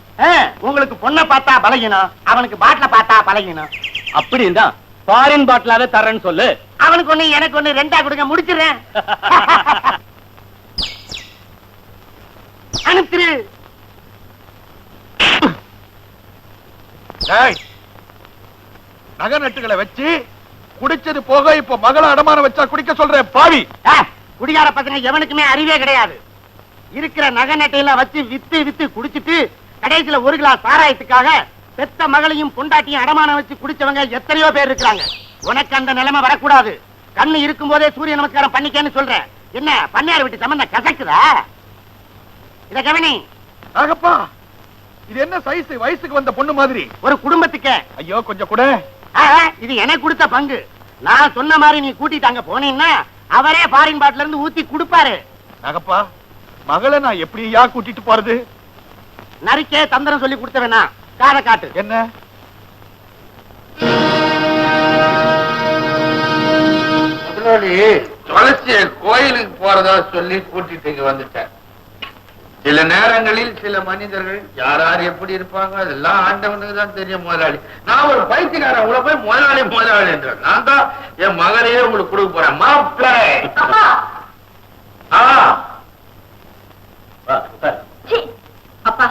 உங்களுக்கு பொண்ணை பார்த்தா பலகீனம், அவனுக்கு பாட்டில பார்த்தா பலகீனம். அப்படின்னா ஃபாரின் பாட்டிலாவே தரேன்னு சொல்லு. அவனுக்கு ஒண்ணு எனக்கு ஒண்ணு, ரெண்டா கொடுங்க, முடிச்சிடுறேன். அனுப்பிரு. நகை நட்டுகளை வச்சு குடிச்சது போக இப்ப மகளை அடமான வச்சா குடிக்க சொல்றேன் பாவி. குடிகார பசங்க எவனுக்குமே அறிவே கிடையாது. இருக்கிற நகை நட்டையில வச்சு வித்து வித்து குடிச்சிட்டு கடைசியில ஒரு கிளாஸ் சாராயத்துக்காக பெத்த மகளையும் பொண்டாட்டியும் அடமானம் வச்சு குடிச்சவங்க எத்தனையோ பேர் இருக்காங்க. உனக்கு அந்த நிலைமை வரக்கூடாது. கண்ணு இருக்கும் போதே சூரிய நமஸ்காரம் பண்ணிக்கன்னு சொல்றேன். என்ன பண்ணையார் விட்டு சம்பந்தம் கசக்குதா? இத கவனி. நாகப்பா, இது என்ன சைஸ்? வயசுக்கு வந்த பொண்ணு மாதிரி. ஒரு குடும்பத்துக்கு. ஐயோ கொஞ்சம் கூட. இது எனக்கு கொடுத்த பங்கு. நான் சொன்ன மாதிரி நீ கூட்டிட்டு அங்க போனீங்கன்னா அவரே ஃபாரின் பாட்டில இருந்து ஊத்தி கொடுப்பாரு. நாகப்பா, மகளை நான் எப்படியா கூட்டிட்டு போறது? நரிக்கே தந்திரம் சொல்லி கொடுத்தவனா? காதை காட்டு. என்ன? துளசிய கோயிலுக்கு போறதா சொல்லி கூட்டிட்டு இங்க வந்துட்டேன். சில நேரங்களில் சில மனிதர்கள் யார் யார் எப்படி இருப்பாங்க அதெல்லாம் ஆண்டவனுக்கு தான் தெரியும். முதலாளி, நான் ஒரு பைத்தியக்காரன். உங்களை போய் முதலாளி முதலாளி என்ற நான் தான் என் மகளையே உங்களுக்கு கொடுக்க போறேன். மாப்பிள்ளை. அப்பா,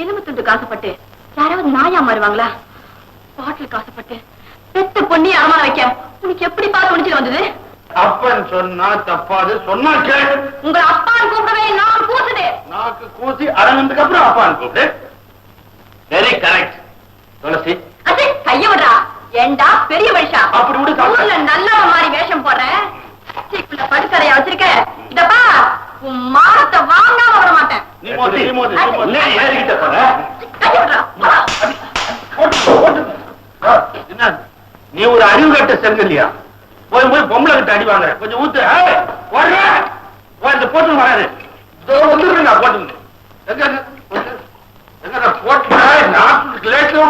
எலும்பு துண்டு காசுப்பட்டு யாராவது நாயா மாறுவாங்களா? பாட்டில் காசுப்பட்டு பெத்து பொண்ணி அடமான வைக்க உனக்கு எப்படி பார்த்து துணிச்சு வந்தது? அப்பன் சொன்னா தப்பாது. சொன்னா கேளு. உங்க அப்பான்னு கூப்பிடவே நான் கூசுது. நாக்கு கூசி அடங்கினதுக்கு அப்புறம் அப்பான்னு கூப்பிடு. Very correct. துளசி, அச்சே, கைய விடுறா. ஏண்டா பெரிய மனுஷா, அப்படி விடு. ஊர்ல நல்லவ மாதிரி வேஷம் போடுறேன். சீக்குள்ள படுக்கறையா வச்சிருக்க. இதப்பா, உன் மானத்தை வாங்காம விட மாட்டேன். நீ மோதி நீ மோதி ஏறிக்கிட்ட போற. கைய விடுறா. என்ன நீ ஒரு அறிவு கட்ட செல்கலையா? போய் போய் பொம்பளை கிட்ட அடி வாங்குற. கொஞ்சம் ஊத்து. போட்டு வராது. வந்துருங்க. போட்டு எங்க போட்டு நாட்டு லேட்டு.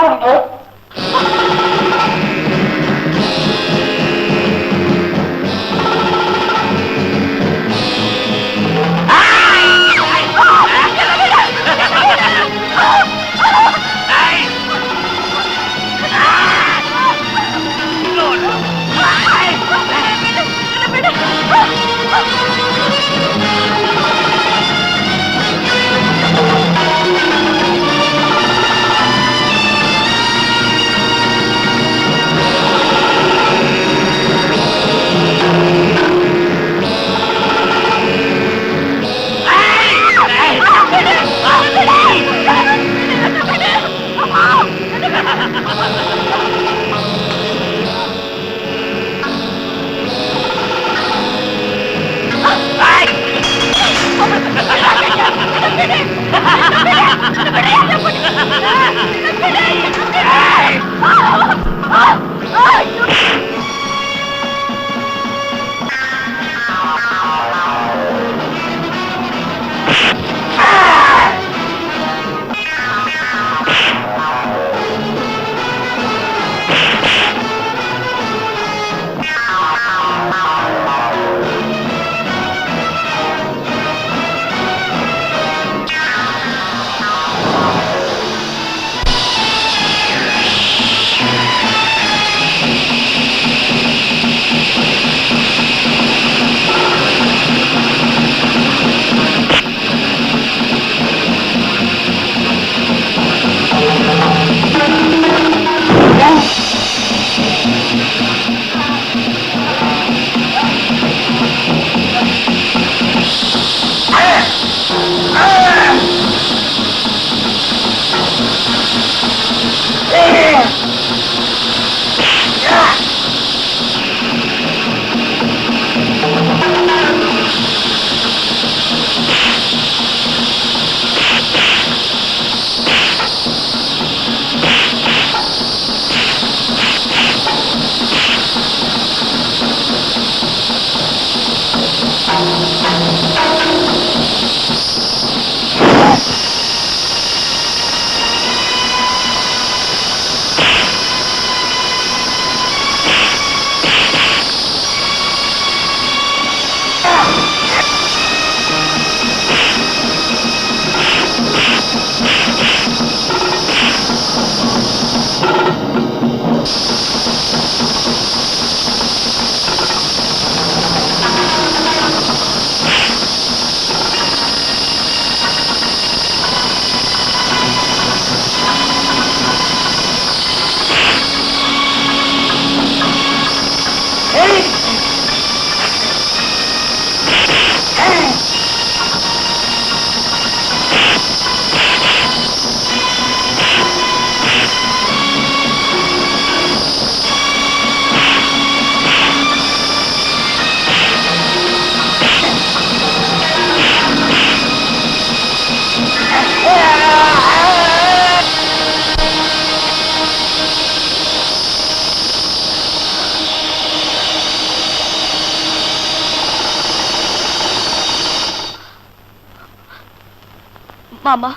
மாமா,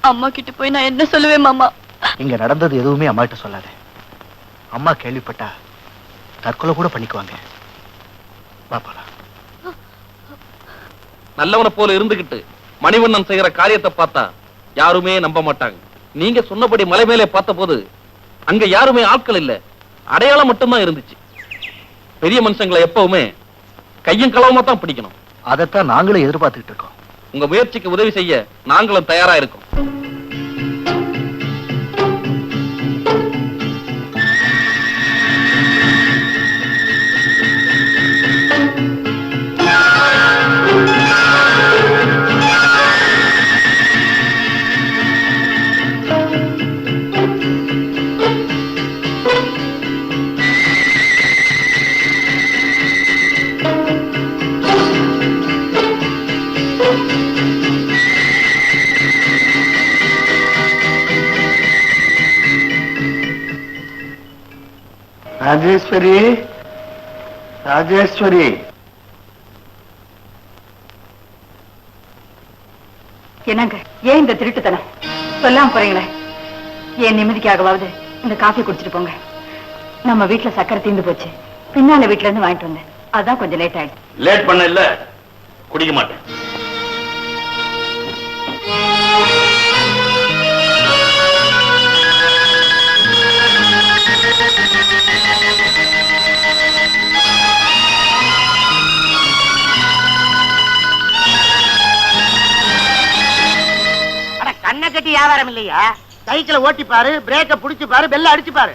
அம்மா கிட்ட போய் நான் என்ன சொல்லுவேன் மாமா? இங்க நடந்தது எதுவுமே அம்மா கிட்ட சொல்லாத. அம்மா கேள்விப்பட்டா தற்கொலை கூட பண்ணிக்குவாங்க. பாப்பாலாம் நல்லவனை போல இருந்துகிட்டு மணிவண்ணன் செய்யற காரியத்தை பார்த்தா யாருமே நம்ப மாட்டாங்க. நீங்க சொன்னபடி மலை மேலே பார்த்த போது அங்க யாருமே ஆட்கள் இல்ல, அடையாளம் மட்டும்தான் இருந்துச்சு. பெரிய மனுஷங்களை எப்பவுமே கையும் களவுமா தான் பிடிக்கணும். அதைத்தான் நாங்களும் எதிர்பார்த்துக்கிட்டு இருக்கோம். உங்க முயற்சிக்கு உதவி செய்ய நாங்களும் தயாரா இருக்கோம். ராஜேஸ்வரி, ராஜேஸ்வரி. என்னங்க, ஏன் இந்த திருட்டுத்தனம்? சொல்லாம போறீங்களே. ஏன் நிம்மதிக்காகவாவது இந்த காஃபி குடிச்சிட்டு போங்க. நம்ம வீட்டுல சக்கரை தீர்ந்து போச்சு, பின்னால வீட்டுல இருந்து வாங்கிட்டு வந்தேன். அதான் கொஞ்சம் லேட் ஆயிடுச்சு. லேட் பண்ண இல்ல, குடிக்க மாட்டேன். கண்ணை கட்டி வியாபாரம் இல்லையா? சைக்கிளை ஓட்டி பாரு, பிரேக்க புடிச்சு பாரு, பெல்ல அடிச்சு பாரு.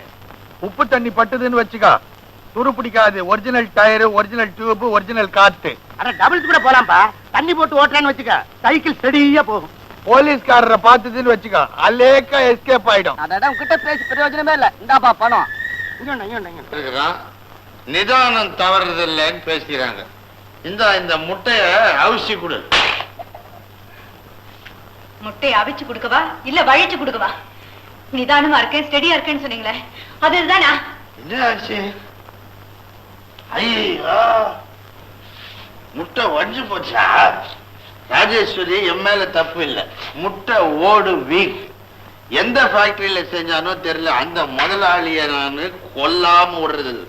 உப்பு தண்ணி பட்டுதுன்னு வச்சுக்கா, துரு பிடிக்காது. Original tyre, original tube, original காத்து. அட டபுள்ஸ் கூட போலாம்பா. தண்ணி போட்டு ஓட்டுறேன்னு வச்சுக்க, சைக்கிள் ஸ்டெடியா போகும். போலீஸ்காரரை பார்த்ததுன்னு வச்சுக்கா, அலேக்கா எஸ்கேப் ஆயிடும். அதான் உங்ககிட்ட பேசி பிரயோஜனமே இல்ல. இந்தாப்பா பணம். நிதானம் தவறுதில்லைன்னு பேசுகிறாங்க. இந்த முட்டைய அவிச்சு கொடு. முட்டையை அவிச்சு கொடுக்கவா இல்ல வழிச்சு கொடுக்கவா? நிதானமா இருக்கேன், ஸ்டெடியா இருக்கேன்னு சொன்னீங்களே, அதுதானா? என்ன ஆச்சு? ஐயா, முட்டை வஞ்சு போச்சா? ராஜேஸ்வரி, என் மேல தப்பு இல்ல. முட்டை ஓடு வீக். எந்த ஃபேக்டரியில செஞ்சானோ தெரியல, அந்த முதலாளிய நான் கொல்லாம விடுறது.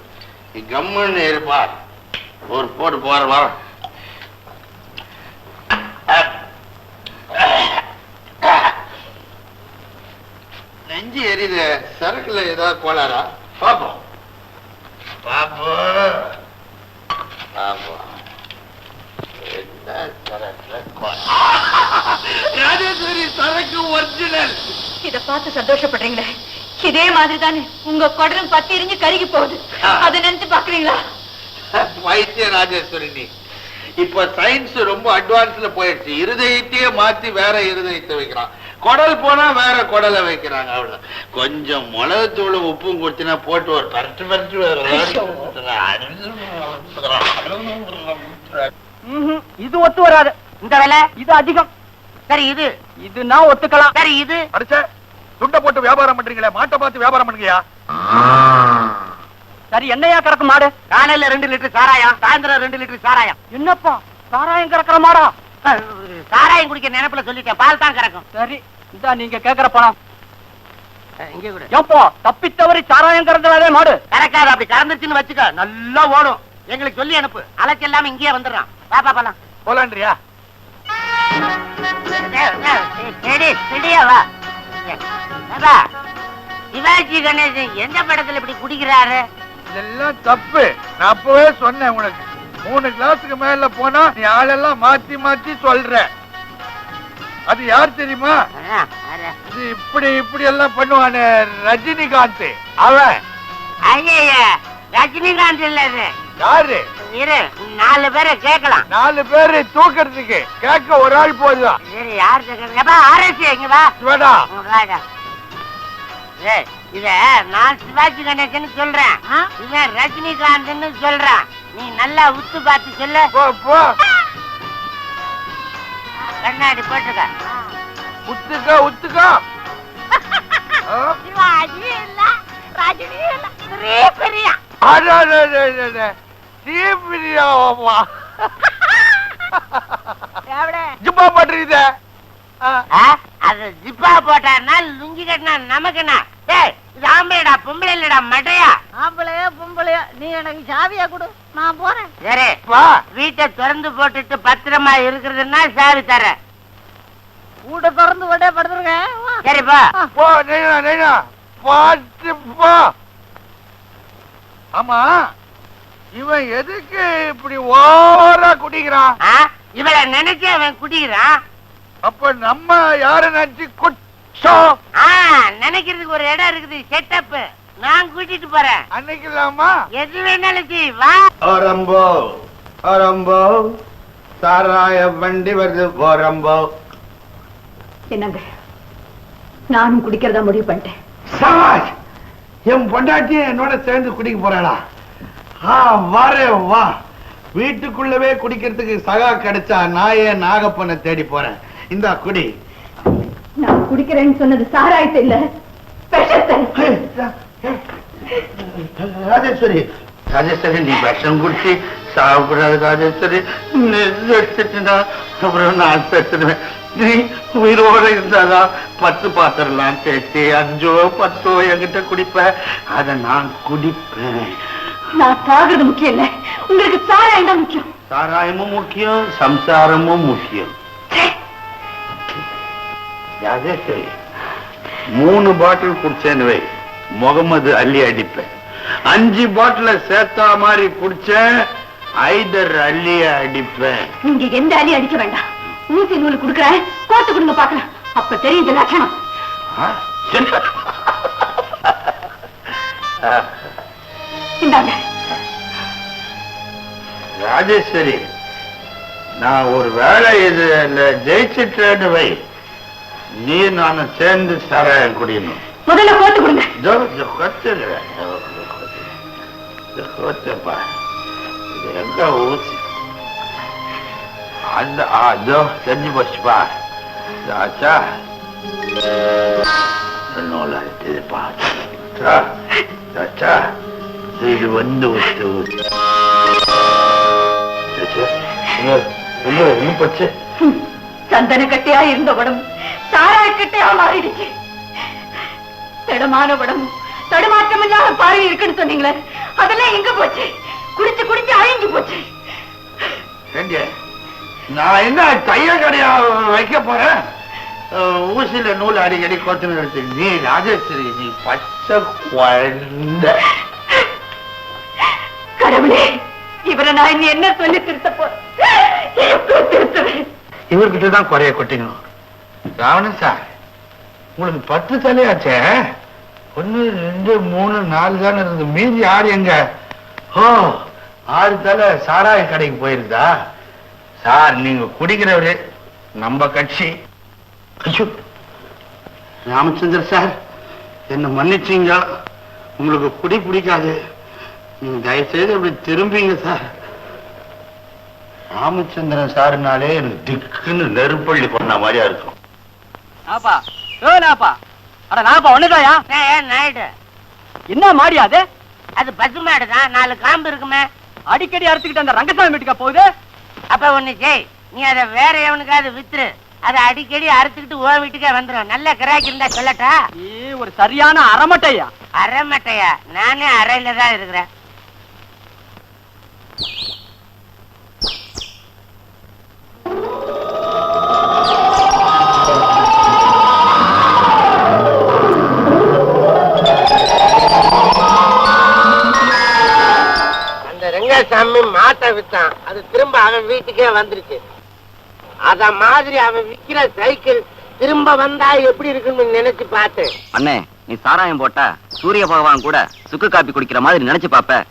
கம்முன்னு இருப்பார். ஒரு போட்டு போற வர. நெஞ்சு எரியுது. சரக்குல ஏதாவது கோளாரா? பாப்போம் பாப்போம் பாப்போம். என்ன சரக்குல கோளாறு? ராஜேஸ்வரி, சரக்கு ஒரிஜினல். இத பார்த்து சந்தோஷப்படுறீங்களே, இதே மாதிரி தானே உங்க குடலும் பத்தி எரிஞ்சு கருகி போகுது. அதை நினைச்சு பாக்குறீங்களா? வைத்திய ராஜேஸ்வரி, நீ இப்ப சயின்ஸ் ரொம்ப அட்வான்ஸ்ல போயிடுச்சு. இருதயத்தையே மாத்தி வேற இருதயத்தை வைக்கிறான். குடல் போனா வேற குடலை வைக்கிறாங்க. அவ்வளவு கொஞ்சம் மிளகுத்தூள் உப்பும் கொடுத்தினா போட்டு ஒரு பரட்டு பரட்டு இது ஒத்து வராது. இந்த விலை இது அதிகம். சரி, இது நான் ஒத்துக்கலாம். சரி, இது அடிச்ச துண்டை போட்டு வியாபாரம் பண்றீங்களே, மாட்டை பார்த்து வியாபாரம் பண்ணுங்கயா. சரி, என்னையா கறக்கு மாடு? காலையில 2 லிட்டர் சாராயம், சாயந்தரம் 2 லிட்டர் சாராயம். என்னப்பா சாராயம் கறக்குற மாடா? சாராயம் குடிக்க நினைப்புல சொல்லிட்டேன், பால் தான் கறக்கும். சரி, இதா நீங்க கேக்குற பணம். இங்க கூட ஏப்பா தப்பி தவறி சாராயம் கறந்தாலே மாடு கறக்காது. அப்படி கறந்துச்சுன்னு வச்சுக்க, நல்லா ஓடும். எங்களுக்கு சொல்லி அனுப்பு, அலைச்சு இல்லாம இங்கேயே வந்துடுறான். பாப்பா போலாம். போலான்றியா? சிவாஜி கணேசன் எந்த படத்துல இப்படி குடிக்கிறாரு? இதெல்லாம் தப்பு. நான் அப்பவே சொன்னேன் உனக்கு. 3 கிளாஸுக்கு மேல போனா நீ ஆளெல்லாம் மாத்தி மாத்தி சொல்ற. அது யார் தெரியுமா? இது இப்படி எல்லாம் பண்ணுவானே, ரஜினிகாந்த். அவன் ரஜினிகாந்த் இல்ல. யாரு? 4 பேரை கேட்கலாம். 4 பேரு தூக்கிறதுக்கு கேட்க ஒரு ஆள் போதுதான். யாரு ஆர்எஸ்? இங்க வா. இத நான் சிவாஜி கணேசன் சொல்றேன், இவன் ரஜினிகாந்த் சொல்றான். நீ நல்லா உத்து பார்த்து சொல்ல. கண்ணாடி போட்டுக்க. உத்துக்கா. சிவாஜி இல்ல, ரஜினி இல்ல, பெரிய ஜுப்பா பண்றீங்க. அது ஜிப்பா போட்டாருன்னா லுங்கி கட்டினா நமக்குண்ணா. இது ஆம்பளைடா பொம்பளை இல்லடா மட்டையா. ஆம்பளையா பொம்பளையா நீ எனக்கு சாவியா கொடு, நான் போறேன். சரி வீட்டை திறந்து போட்டுட்டு பத்திரமா இருக்கிறதுன்னா சாவி தர. வீட்டை திறந்து விட்டே படுத்துருக்கேன். சரிப்பா போ நைனா பாத்து போ. ஆமா இவன் எதுக்கு இப்படி ஓவரா குடிக்கிறான்? இவளை நினைச்சு அவன் குடிக்கிறான். அப்ப நம்ம யார நினைச்சு குச்சோம்? நினைக்கிறதுக்கு ஒரு இடம் இருக்குது, செட்டப். நான் கூட்டிட்டு போறேன். அன்னைக்கு இல்லாமா எது வேணாலும் வா. ஓரம்போ ஓரம்போ சாராய வண்டி வருது ஓரம்போ. என்னங்க நானும் குடிக்கிறதா முடிவு பண்ணிட்டேன். சவாஷ், என் பொண்டாட்டியும் என்னோட சேர்ந்து குடிக்க போறாளா? வாரே வா. வீட்டுக்குள்ளவே குடிக்கிறதுக்கு சகா கிடைச்சா நான் ஏன் நாகப்பனை தேடி போறேன். இந்த குடி. நான் குடிக்கிறேன்னு சொன்னது சாராயத்தை இல்ல, ராஜேஸ்வரி ராஜேஸ்வரி நீ விஷம் குடிச்சு சாப்பிடாது ராஜேஸ்வரி. அப்புறம் நான் செத்துடுவேன். நீ உயிரோட இருந்தாதான் 10 பாத்திரலாம் தேய்ச்சி 5 10 என்கிட்ட குடிப்ப. அத நான் குடிப்பேன். நான் சாகிறது முக்கியம் இல்ல, உங்களுக்கு சாராயம் தான் முக்கியம். சாராயமும் முக்கியம், சம்சாரமும் முக்கியம். ராஜேஸ்வரி 3 பாட்டில் குடிச்சேன்னு வை, முகமது அள்ளி அடிப்பேன். 5 பாட்டில சேர்த்தா மாதிரி குடிச்சேன், ஐதர் அள்ளிய அடிப்பேன். நீங்க எந்த அள்ளி அடிக்க வேண்டாம். ஊசி நூல் குடுக்கறேன், கோத்து கொடுங்க பாக்கலாம், அப்ப தெரியுது லட்சணம். இந்தாங்க. ராஜேஸ்வரி நான் ஒரு வேலை இது ஜெயிச்சுட்டேன்னு வை, நீ நானும் சேர்ந்து சாராயம் குடியணும். முதல்ல கோத்து கொடுங்க. எங்க ஊசி அந்த அதோ செஞ்சு போச்சுப்பா. ஆச்சா நோலாயிட்டுப்பா. இது வந்து என்ன போச்சு? சந்தன கட்டையா இருந்த உடம்பு சாராய கட்டையா மாறிடுச்சு. திடமான உடம்பு தடுமாற்றம் இல்லாத பார்வை இருக்குன்னு சொன்னீங்களே, அதெல்லாம் எங்க போச்சு? குடிச்சு குடிச்சு அழிஞ்சு போச்சு. நான் என்ன தைய கடையா வைக்க போறேன்? ஊசியில நூல் அடிக்கடி கோத்து. நீ ராஜேஸ்வரி நீ பச்சை குழந்தை. கடவுளே, இவரை நான் இன்னும் என்ன சொல்லி திருத்த போறேன்? இவர்கிட்ட தான் குறைய கொட்டிக்கணும். ராவணன் சார் உங்களுக்கு 10 தலையாச்சே. 1 2 3 4 தானே இருந்து, மீதி 6 எங்க? 6 தலை சாராய கடைக்கு போயிருந்தா சார். நீங்க குடிக்கிறவரு நம்ம கட்சி. ராமச்சந்திர சார் என்ன மன்னிச்சீங்க, உங்களுக்கு குடி பிடிக்காது, நீங்க தயவுசெய்து அப்படி திரும்பிங்க சார். ராமச்சந்திரன் சாருனாலே எனக்கு திக்குன்னு நெருப்பள்ளி கொண்ட மாதிரியா இருக்கும். என்ன மாடியா அது? அது பசு மாடுதான், 4 காம்பு இருக்குமே. அடிக்கடி அறுத்துக்கிட்டு அந்த ரங்கசாமி வீட்டுக்கா போகுது? அப்ப ஒண்ணு செய், நீ அதை வேற எவனுக்காவது வித்துரு, அதை அடிக்கடி அறுத்துக்கிட்டு ஓ வீட்டுக்கே வந்துடும். நல்ல கிராக்கி இருந்தா சொல்லட்டா? ஒரு சரியான அறமட்டையா? அறமட்டையா? நானே அறையில தான் இருக்கிறேன். ரங்கசாமி மாட்டை வித்தான், அது திரும்ப அவன் வீட்டுக்கே வந்துருச்சு. அத மாதிரி அவன் விக்கிற சைக்கிள் திரும்ப வந்தா எப்படி இருக்குன்னு நினைச்சு பார்த்தேன். அண்ணே, நீ சாராயம் போட்டா சூரிய பகவான் கூட சுக்கு காப்பி குடிக்கிற மாதிரி நினைச்சு பாப்ப.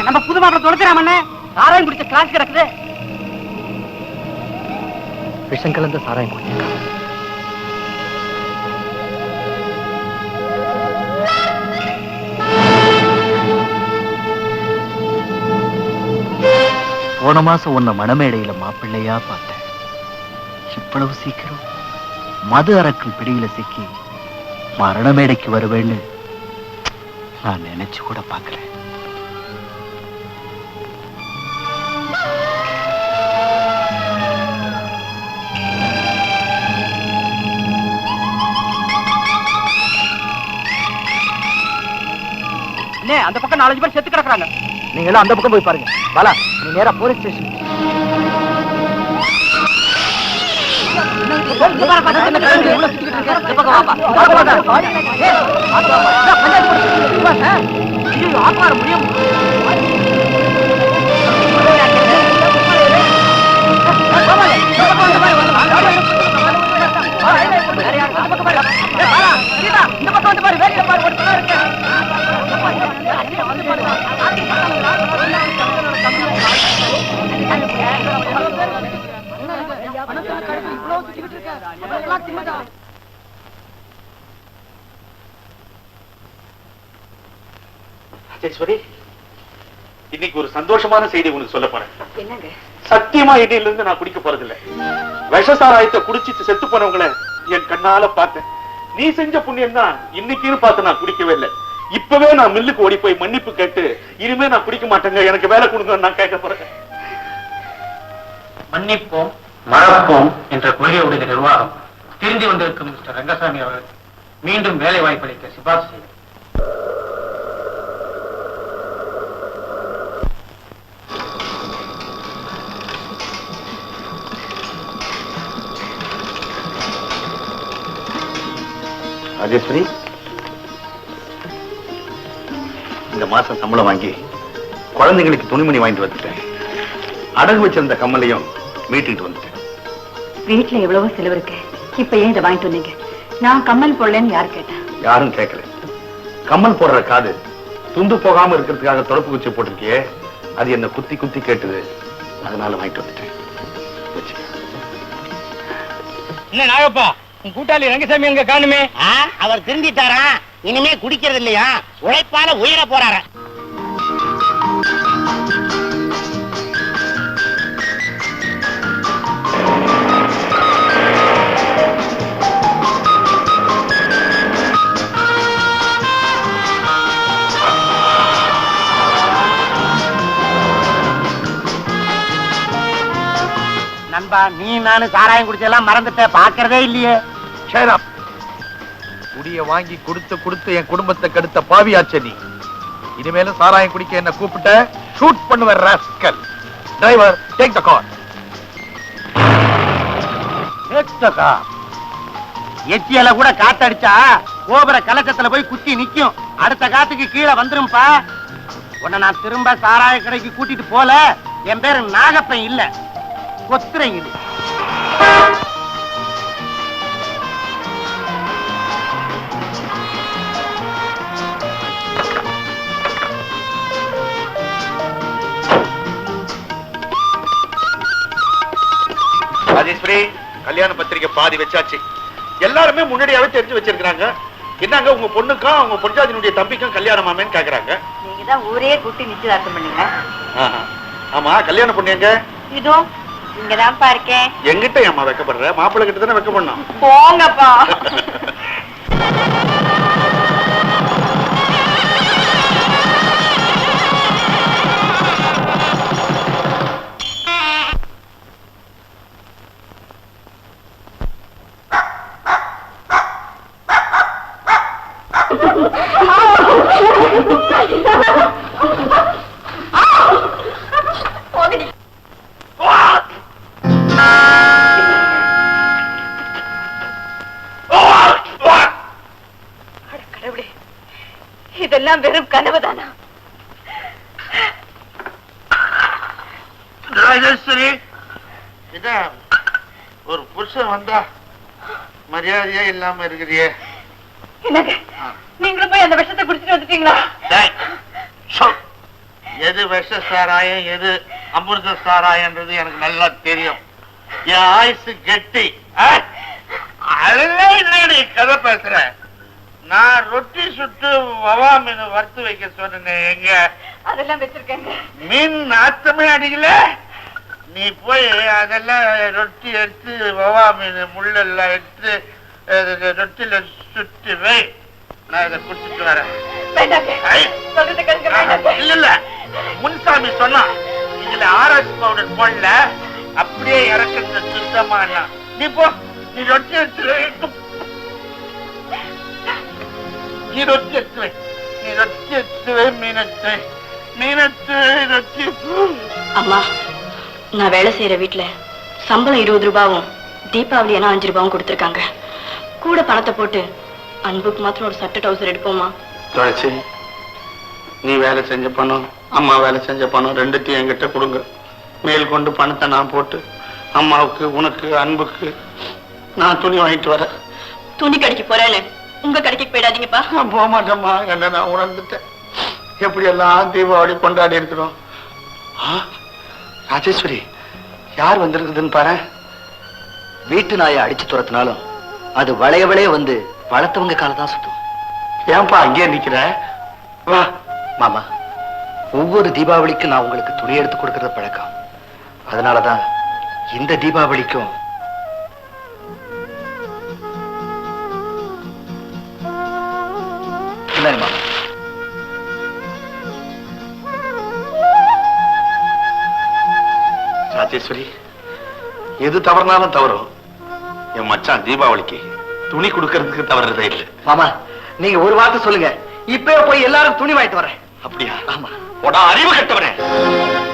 நம்ம புது மாப்பிள்ள தொலைச்சிடாம சாராயம் குடிச்ச கிளாஸ் கிடக்குது. விஷம் கலந்த சாராயம் குடிச்சிருக்கான். போன மாசம் உன்னை மணமேடையில மாப்பிள்ளையா பார்த்தேன். இவ்வளவு சீக்கிரம் மது அரக்கின் பிடியில சிக்கி மரணமேடைக்கு வருவேன்னு நான் நினைச்சு கூட பார்க்கல. அந்த பக்கம் 4 பேர் செத்து கிடக்குறாங்க. நீங்க எல்லாம் அந்த பக்கம் போய் பாருங்க. பாலா, நீ நேரா போலீஸ் ஸ்டேஷன். ராஜேஸ்வரி, இன்னைக்கு ஒரு சந்தோஷமான செய்தி உனக்கு சொல்ல போறேன். என்னங்க? சத்தியமா இடையில இருந்து நான் குடிக்க போறதில்லை. விஷசாராயத்தை குடிச்சிட்டு செத்து போனவங்களை என் கண்ணால பார்த்தேன். நீ செஞ்ச புண்ணியம் தான் இன்னைக்குன்னு பார்த்து நான் குடிக்கவே இல்லை. இப்பவே நான் மில்லுக்கு ஓடி போய் மன்னிப்பு கேட்டு இனிமே நான் குடிக்க மாட்டேங்க, எனக்கு வேலை கொடுங்க நான் கேட்க போறேன். மன்னிப்போம் மறப்போம் என்ற கொள்கையுடைய நிர்வாகம் திரும்பி வந்திருக்கும் மிஸ்டர் ரங்கசாமி அவர்கள் மீண்டும் வேலை வாய்ப்பளிக்க சிபார்சு செய்தார். ராஜேஸ்வரி, இந்த மாசம் சம்பளம் வாங்கி குழந்தைங்களுக்கு துணிமணி வாங்கிட்டு வந்துட்டேன். அடகு வச்சிருந்த கம்மலையும் மீட்டுக்கிட்டு வந்துட்டேன். வீட்டுல எவ்வளவோ செலவு இருக்கு, இப்ப ஏன் இதை வாங்கிட்டு வந்தீங்க? நான் கம்மல் போடலன்னு யாரு கேட்டா? யாரும் கேட்கல. கம்மல் போடுற காது துண்டு போகாம இருக்கிறதுக்காக தொடப்பு குச்சி போட்டிருக்கியே, அது என்ன குத்தி குத்தி கேட்டுது, அதனால வாங்கிட்டு வந்துட்டேன். என்ன நாகப்பா, உன் கூட்டாளி ரங்கசாமி அங்க காணுமே? அவர் திருந்திட்டாரா? இனிமே குடிக்கிறது இல்லையா, உழைப்பால உயிர போறார. நண்பா, நீ நானும் சாராயம் குடிச்செல்லாம் மறந்துட்ட, பாக்குறதே இல்லையே. குடிய வாங்கி கொடுத்து கொடுத்து என் குடும்பத்தை கெடுத்த பாவியாச்சே நீ. இனிமேலும் சாராயம் குடிக்க என்ன கூப்பிட்ட ஷூட் பண்ணுவேன் rascal. Driver, take the car. எச்சியல கூட காத்தடிச்சா கோபுர கலக்கத்துல போய் குத்தி நிக்கும். அடுத்த காத்துக்கு கீழே வந்துரும்பா. உன்னை நான் திரும்ப சாராய கடைக்கு கூட்டிட்டு போல. என் பேரு நாகப்பன் இல்ல, கொத்துரை இது. ராஜேஸ்வரி, கல்யாண பத்திரிக்கை பாதி வச்சாச்சு. எல்லாருமே முன்னாடியாவே தெரிஞ்சு வச்சிருக்காங்க. என்னங்க உங்க பொண்ணுக்கும் உங்க பொஞ்சாதினுடைய தம்பிக்கும் கல்யாணமாமேன்னு கேக்குறாங்க. நீங்க தான் ஊரே கூட்டி நிச்சயதார்த்தம் பண்ணீங்க. ஆமா, கல்யாண பொண்ணு எங்க? இதோ இங்கதான்ப்பா இருக்கேன். எங்கிட்ட ஏமா வைக்கப்படுற? மாப்பிள்ளை கிட்ட தானே வைக்க பண்ணோம். போங்கப்பா. இதெல்லாம் வெறும் கனவுதானா? ராஜேஸ்வரி, இதான் ஒரு புருஷன் வந்தா மரியாதையே இல்லாம இருக்கிறியே. என்னங்க, நீங்களும் போய் அந்த விஷத்தை குடிச்சிட்டு வந்துட்டீங்களா? எது விஷ சாராயம் எது அமிர்த சாராயன்றது எனக்கு நல்லா தெரியும். என் ஆயுசு கெட்டி. அதெல்லாம் என்னடி கதை பேசுற? நான் ரொட்டி சுட்டு வவா மீன் வறுத்து வைக்க சொன்னேன். எங்க அதெல்லாம் வச்சிருக்கேங்க. மீன் நாத்தமே அடிக்கல. நீ போய் அதெல்லாம் ரொட்டி எடுத்து வவா மீன் முள்ளெல்லாம் எடுத்து ரொட்டில சுட்டு வை. நான் இதை குடிச்சிட்டு வரேன். இல்ல இல்ல, முன்சாமி சொன்னா இதுல ஆர்எஸ் பவுடர் போடல, அப்படியே இறக்குறது சுத்தமா. நீ போ, நீ ரொட்டி எடுத்து நீ ரொட்டி எடுத்து நீ ரொட்டி எடுத்து மீனத்து மீனத்து ரொட்டி. அம்மா, நான் வேலை செய்யற வீட்டுல சம்பளம் 20 ரூபாவும் தீபாவளி ஏன்னா 5 ரூபாவும் கொடுத்துருக்காங்க. கூட பணத்தை போட்டு அன்புக்கு மாத்திரம் ஒரு சட்டை டவுசர் எடுப்போமா? துளசி, நீ வேலை செஞ்ச பணம், அம்மா வேலை செஞ்ச பணம் ரெண்டுத்தையும் என்கிட்ட கொடுங்க. மேல் கொண்டு பணத்தை நான் போட்டு அம்மாவுக்கு, உனக்கு, அன்புக்கு நான் துணி வாங்கிட்டு வரேன். துணி கடைக்கு போறேன்னு உங்க கடைக்கு போயிடாதீங்கப்பா. நான் போக மாட்டேம்மா. என்ன நான் உணர்ந்துட்டேன். எப்படி எல்லாம் தீபாவளி கொண்டாடி இருக்கிறோம். ராஜேஸ்வரி, யார் வந்திருக்குதுன்னு பாரு. வீட்டு நாயை அடிச்சு துரத்தினாலும் அது வளையவளே வந்து வளர்த்தவங்க காலதான் சுத்தும். ஏன்பா அங்கே நிக்கிற? வா மாமா, ஒவ்வொரு தீபாவளிக்கும் நான் உங்களுக்கு துணி எடுத்து கொடுக்கறது பழக்கம். அதனாலதான் இந்த தீபாவளிக்கும் மாமா. ராஜேஸ்வரி, எது தவறுனாலும் தவறும். என் மச்சான் தீபாவளிக்கு துணி கொடுக்கறதுக்கு தவறுறதே இல்லை. மாமா, நீங்க ஒரு வார்த்தை சொல்லுங்க, இப்பவே போய் எல்லாரும் துணி வாங்கிட்டு வரேன். அப்படியா? ஆமா. அறிவு கட்டவனே,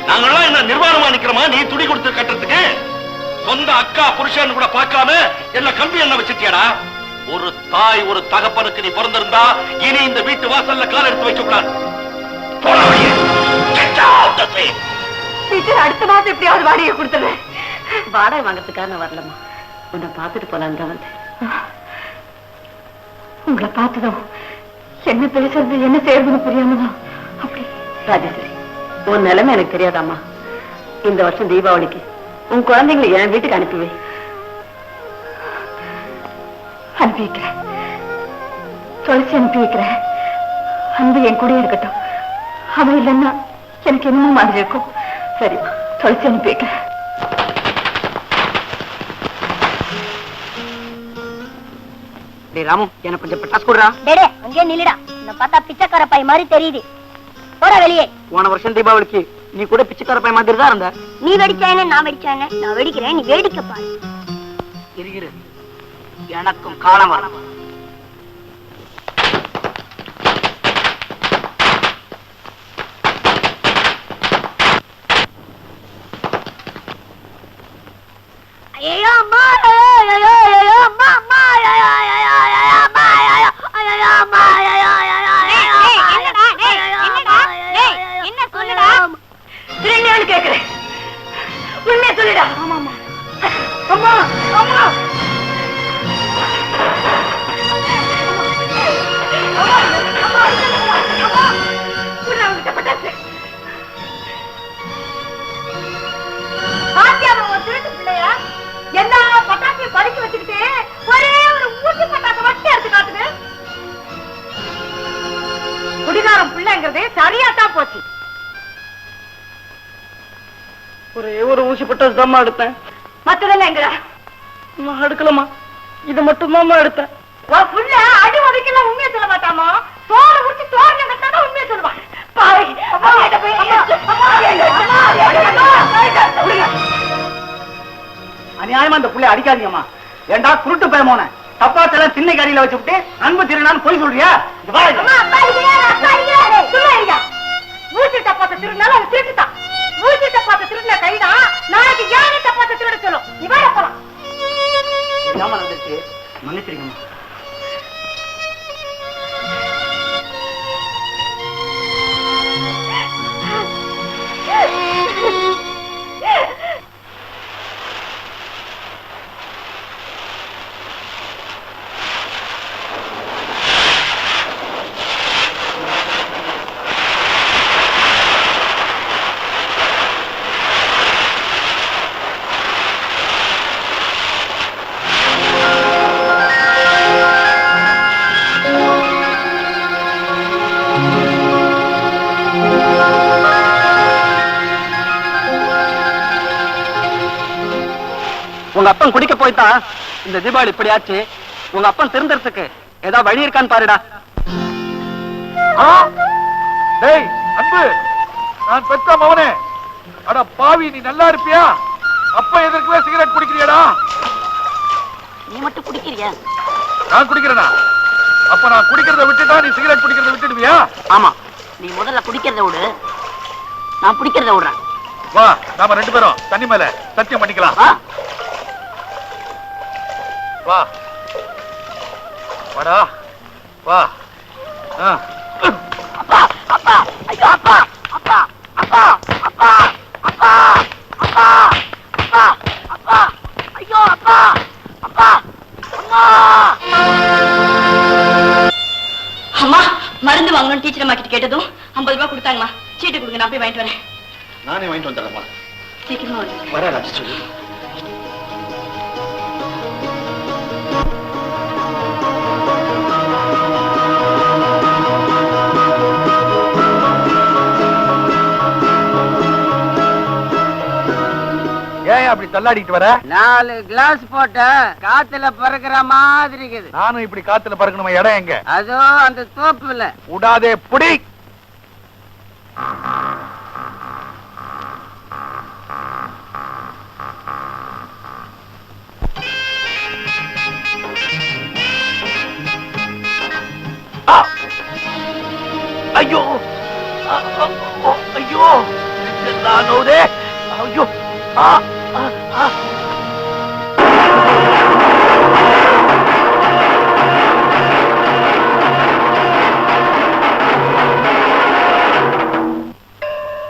நாங்கெல்லாம் என்ன நிர்வாணமா நிக்கிறோமா நீ துணி கொடுத்து கட்டுறதுக்கு? சொந்த அக்கா புருஷன் கூட பார்க்காம என்ன கம்பி என்ன வச்சிருக்கியாடா? ஒரு தாய் ஒரு தகப்பனுக்கு நீ பிறந்திருந்தா இனி இந்த வீட்டு வாசல்ல கால் எடுத்து வைக்க கூடாது. அடுத்த மாசம் எப்படியாவது வாடகை கொடுத்துருவேன். வாடகை வாங்கறதுக்காக நான் வரலமா, உன்னை பார்த்துட்டு போலான்னு தான் வந்தேன். உங்களை பார்த்ததும் என்ன பேசுறது என்ன செய்யறதுன்னு புரியாமதான் அப்படி. ராஜேஸ்வரி, உன் நிலைமை எனக்கு தெரியாதாம்மா. இந்த வருஷம் தீபாவளிக்கு உன் குழந்தைங்களை என் வீட்டுக்கு அனுப்பிவை. அனுப்பி வைக்கிறேன். துளசி அனுப்பி வைக்கிறேன். அன்பு என் கூட இருக்கட்டும். அவன் இல்லைன்னா எனக்கு என்னமோ மாதிரி இருக்கும். சரி, துளசி அனுப்பி வைக்கிறேன். ராமு, எனக்கு கொஞ்சம் பட்டாசு கொடுறா. டேடே, அங்கே நில்லுடா. இந்த பார்த்தா பிச்சைக்கார பை மாதிரி தெரியுது. போற வெளியே. போன வருஷம் தீபாவளிக்கு நீ கூட பிச்சைக்கார பை மாதிரி தான் இருந்த. நீ வெடிச்சானே நான் வெடிச்சானே? நான் வெடிக்கிறேன், நீ வேடிக்கை பாரு. இருக்கிற எனக்கும் காலம் வரும். ஐயோ அம்மா, ஐயோ ஐயோ அம்மா, அம்மா ஐயோ ஐயோ ஐயோ அம்மா, ஐயோ ஐயோ அம்மா, ஐயோ ஐயோ ஐயோ. என்னடா டேய், என்னடா டேய், என்ன சொல்லுடா? திருநெல்வேலி கேக்குறேன், உண்மையை சொல்லுடா. ஆமா அம்மா, அம்மா அம்மா எல்லா பட்டாசையும் பறிச்சு வச்சுக்கிட்டு ஒரே ஒரு ஊசி பட்டாசை மட்டும் எடுத்து காட்டுது. குடிகாரம் பிள்ளைங்கிறது சரியாத்தான் போச்சு. ஒரே ஒரு ஊசி பட்டாசு தாம்மா எடுத்தேன். மத்ததெல்லாம் எங்கடா? எடுக்கலாமா? இது மட்டும் தாம்மா எடுத்தேன். உன் புள்ள அடி உதைக்கெல்லாம் உண்மையை சொல்ல மாட்டாமா? சோறு உரிச்சு தோரணை கட்டாதான் உண்மையை சொல்லுவான். அநியாயமா அந்த புள்ளை அடிக்காதீங்கம்மா. ஏண்டா குருட்டு பயமோன தப்பாத்தெல்லாம் சின்ன கடையில வச்சுட்டு அன்பு திருநான்னு போய் சொல்றியா? ஊசி தப்பாத்த திருநாள் அவன் திருட்டுதான். ஊசி தப்பாத்த திருடுன கைதான் நாளைக்கு யானை தப்பாத்த திருட சொல்லும். நீ வேற போலாம். மன்னிச்சிருக்கம்மா. உங்க அப்பன் குடிக்க போய்தான் இந்த தீபாவளி இப்படியாச்சு. உங்க அப்பன் திருந்தறதுக்கு ஏதாவது வழி இருக்கான்னு பாருடா. டேய் அன்பு, நான் பெத்த மவனே. அட பாவி, நீ நல்லா இருப்பியா? அப்ப எதற்குவே சிகரெட் குடிக்கிறியடா? நீ மட்டும் குடிக்கிறியா? நான் குடிக்கிறேனா? அப்ப நான் குடிக்கிறத விட்டுட்டா நீ சிகரெட் குடிக்கிறத விட்டுடுவியா? ஆமா, நீ முதல்ல குடிக்கிறத விடு, நான் பிடிக்கிறத விடுறேன். வா, நாம ரெண்டு பேரும் தண்ணி மேல சத்தியம் பண்ணிக்கலாம். வா வாடா வா. அப்பா அப்பா, ஐயோ அப்பா அப்பா அப்பா அப்பா அப்பா அப்பா அப்பா அப்பா, ஐயோ அப்பா அப்பா அம்மா. அம்மா, மருந்து வாங்கணும்னு டீச்சர் அம்மா கிட்ட கேட்டதும் 50 ரூபாய் கொடுத்தாங்கம்மா. சீட்டு கொடுங்க, நான் போய் வாங்கிட்டு வரேன். நானே வாங்கிட்டு வந்துடுறேம்மா. சீக்கிரமா வந்து வர ராஜேஸ்வரி. ஏன் அப்படி தள்ளாடிட்டு வர? 4 கிளாஸ் போட்ட காத்துல பறக்கிற மாதிரி இருக்குது. நானும் இப்படி காத்துல பறக்கணுமா? இடம் எங்க? அதோ அந்த தோப்புல. விடாதே, புடி. ஐயோ ஐயோ, நானோதே. ஐயோ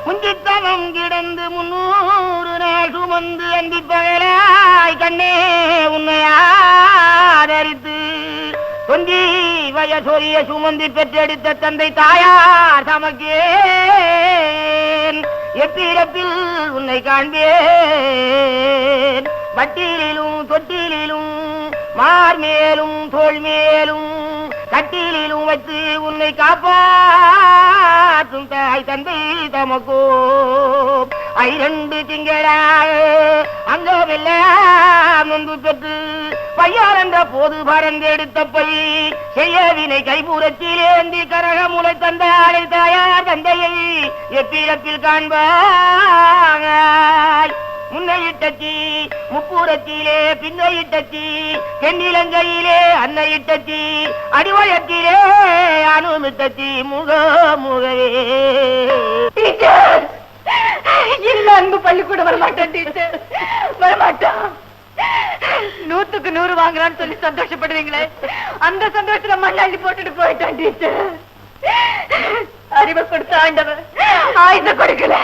முந்தித்தனம் கிடந்து 300 நாள் சுமந்து அந்தி பகலாய் கண்ணே உன்னை ஆதரித்து கொஞ்சி வயசொரிய சுமந்தி பெற்றெடுத்த தந்தை தாயார் சமக்கேன். எப்பிடத்தில் உன்னை காண்பேன். வட்டிலும் தொட்டிலும் மார்மேலும் தோல் மேலும் கட்டிலும் வைத்து உன்னை காப்பாற்றும் தாய் தந்தை தமக்கோ. 2 திங்களாக அங்கமெல்லாம் நொந்து பெற்று பையார் என்ற போது பறந்தெடுத்த பை செய்யவினை கைபுறத்திலேந்தி கரக முளை தந்தாளை தாயார் தந்தையை எப்பிடத்தில் காண்பாய். முன்னையிட்டச்சி முப்புறத்திலே பின்னையிட்டச்சி தென்னிலங்கையிலே அன்னையிட்டச்சி அடிவயத்திலே அனுமிட்டச்சி முக முகவே. இல்ல, அன்பு பள்ளிக்கூடம் வரமாட்டான் டீச்சர், வரமாட்டான். 100க்கு 100 வாங்கலான்னு சொல்லி சந்தோஷப்படுவீங்களே, அந்த சந்தோஷத்துல மண்ணாண்டி போட்டுட்டு போயிட்டான் டீச்சர். அறிவை கொடுத்த ஆண்டவன் ஆயுதம் கொடுக்கல,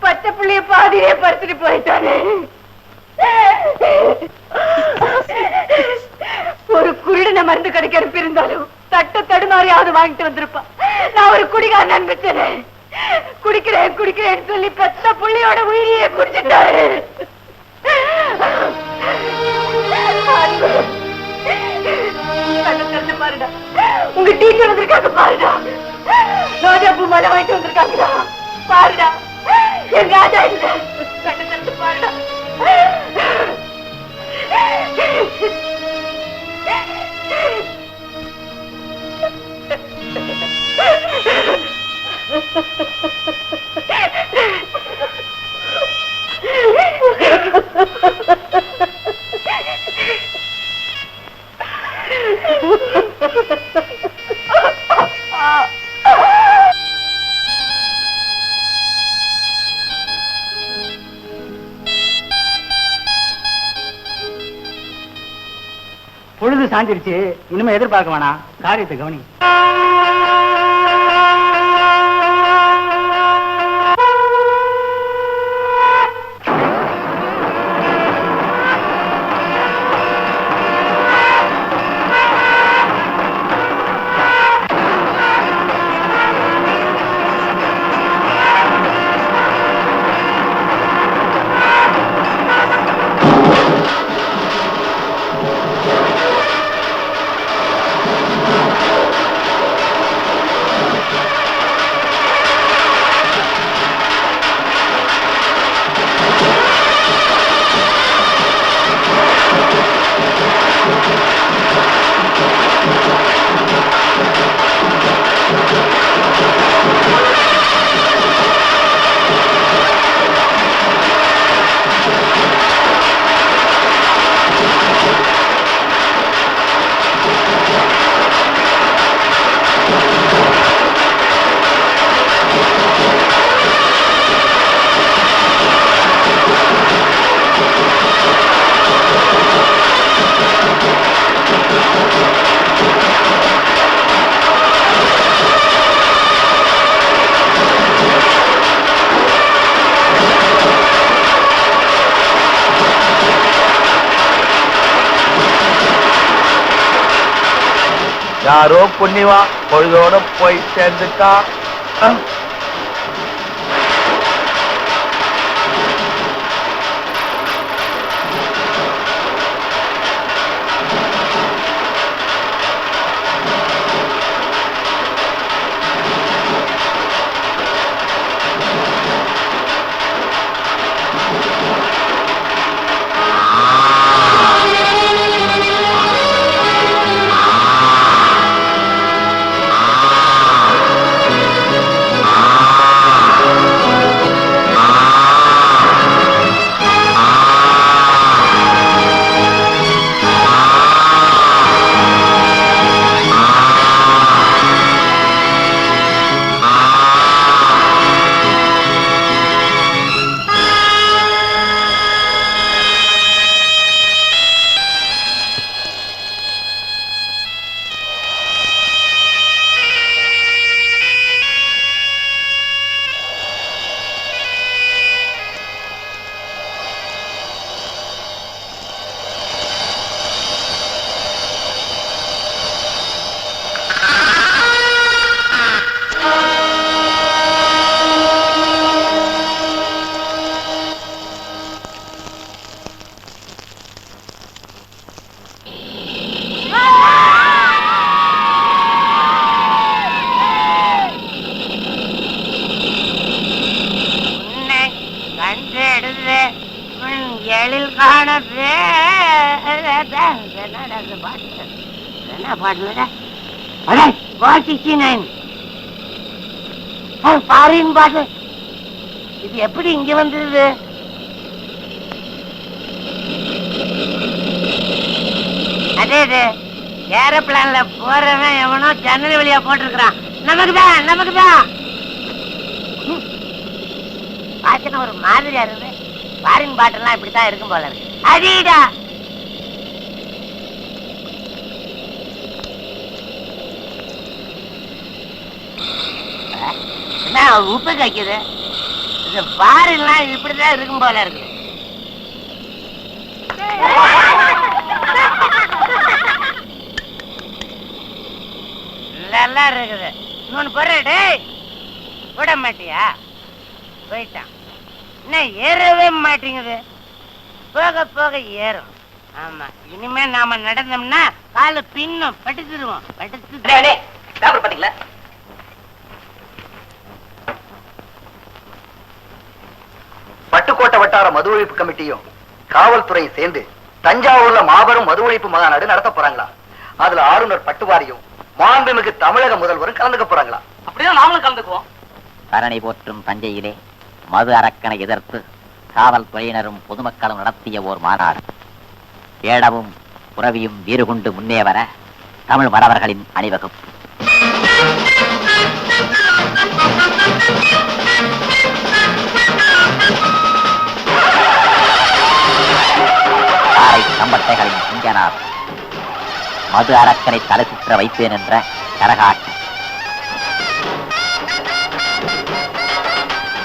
பச்சை புள்ளைய பாதியே பறிச்சுட்டு போயிட்டானே. ஒரு குருடனை மருந்து கடைக்கு அனுப்பி இருந்தாலும் தட்ட தடுமாறியாவது வாங்கிட்டு வந்திருப்பான். நான் ஒரு குடிகாரன் அனுப்பிச்சேனே, குடிக்கிறேன் குடிக்கிறேன்னு சொல்லி பச்சை புள்ளையோட உயிரியே குடிச்சிட்டாரு. பாருடா, உங்க டீச்சர் வந்திருக்காங்க பாருடா. ரோஜா பூ மலை வாங்கிட்டு வந்திருக்காங்கடா பாருடா. என் ராஜா இல்ல, கண்ணு திறந்து பாருடா. பொழுது சாஞ்சிருச்சு, இனிமே எதிர்பார்க்க வேணாம், காரியத்தை கவனி. யாரோ புண்ணிவா பொழுதோட போய் சேர்ந்துட்டா. இது எப்படி இங்க வந்தது? அதே ஏரோப்ளான்ல போறவன் எவனோ ஜன்னல் வழியா போட்டிருக்கிறான். நமக்குதான் பாத்தன ஒரு மாதிரியா இருக்கு. ஃபாரின் பாட்டெல்லாம் இப்படித்தான் இருக்கும் போல இருக்கு. அடிடா என்ன உப்பு கைக்குது? இந்த ஃபாரின்லாம் இப்படித்தான் இருக்கும் போல இருக்கு. நல்லா இருக்குது. இன்னொன்னு போறே விட மாட்டியா? போயிட்டான். என்ன ஏறவே மாட்டேங்குது. போக போக ஏறும். ஆமா, இனிமே நாம நடந்தோம்னா கால பின்னும் படுத்துருவோம். பாத்தீங்களா? பட்டுக்கோட்டை வட்டார மது ஒழிப்பு கமிட்டியும் காவல்துறையும் சேர்ந்து தஞ்சாவூர்ல மாபெரும் மது ஒழிப்பு மாநாடு நடத்த போறாங்களா? அதுல ஆளுநர் பட்டுவாரியும் மாண்புமிகு தமிழக முதல்வரும் கலந்துக்க போறாங்களா? அப்படியே நாமளும் கலந்துக்குவோம். தரணி போற்றும் தஞ்சையிலே மது அரக்கனை எதிர்த்து காவல்துறையினரும் பொதுமக்களும் நடத்திய ஓர் மாநாடு. ஏடவும் புறவியும் வீறு கொண்டு முன்னே வர தமிழ் மறவர்களின் அணிவகுப்பு. கம்பட்டைகளின் சிங்கனார் மது அரக்கனை தலை சுற்ற வைப்பேன் என்ற கரகாட்டம்.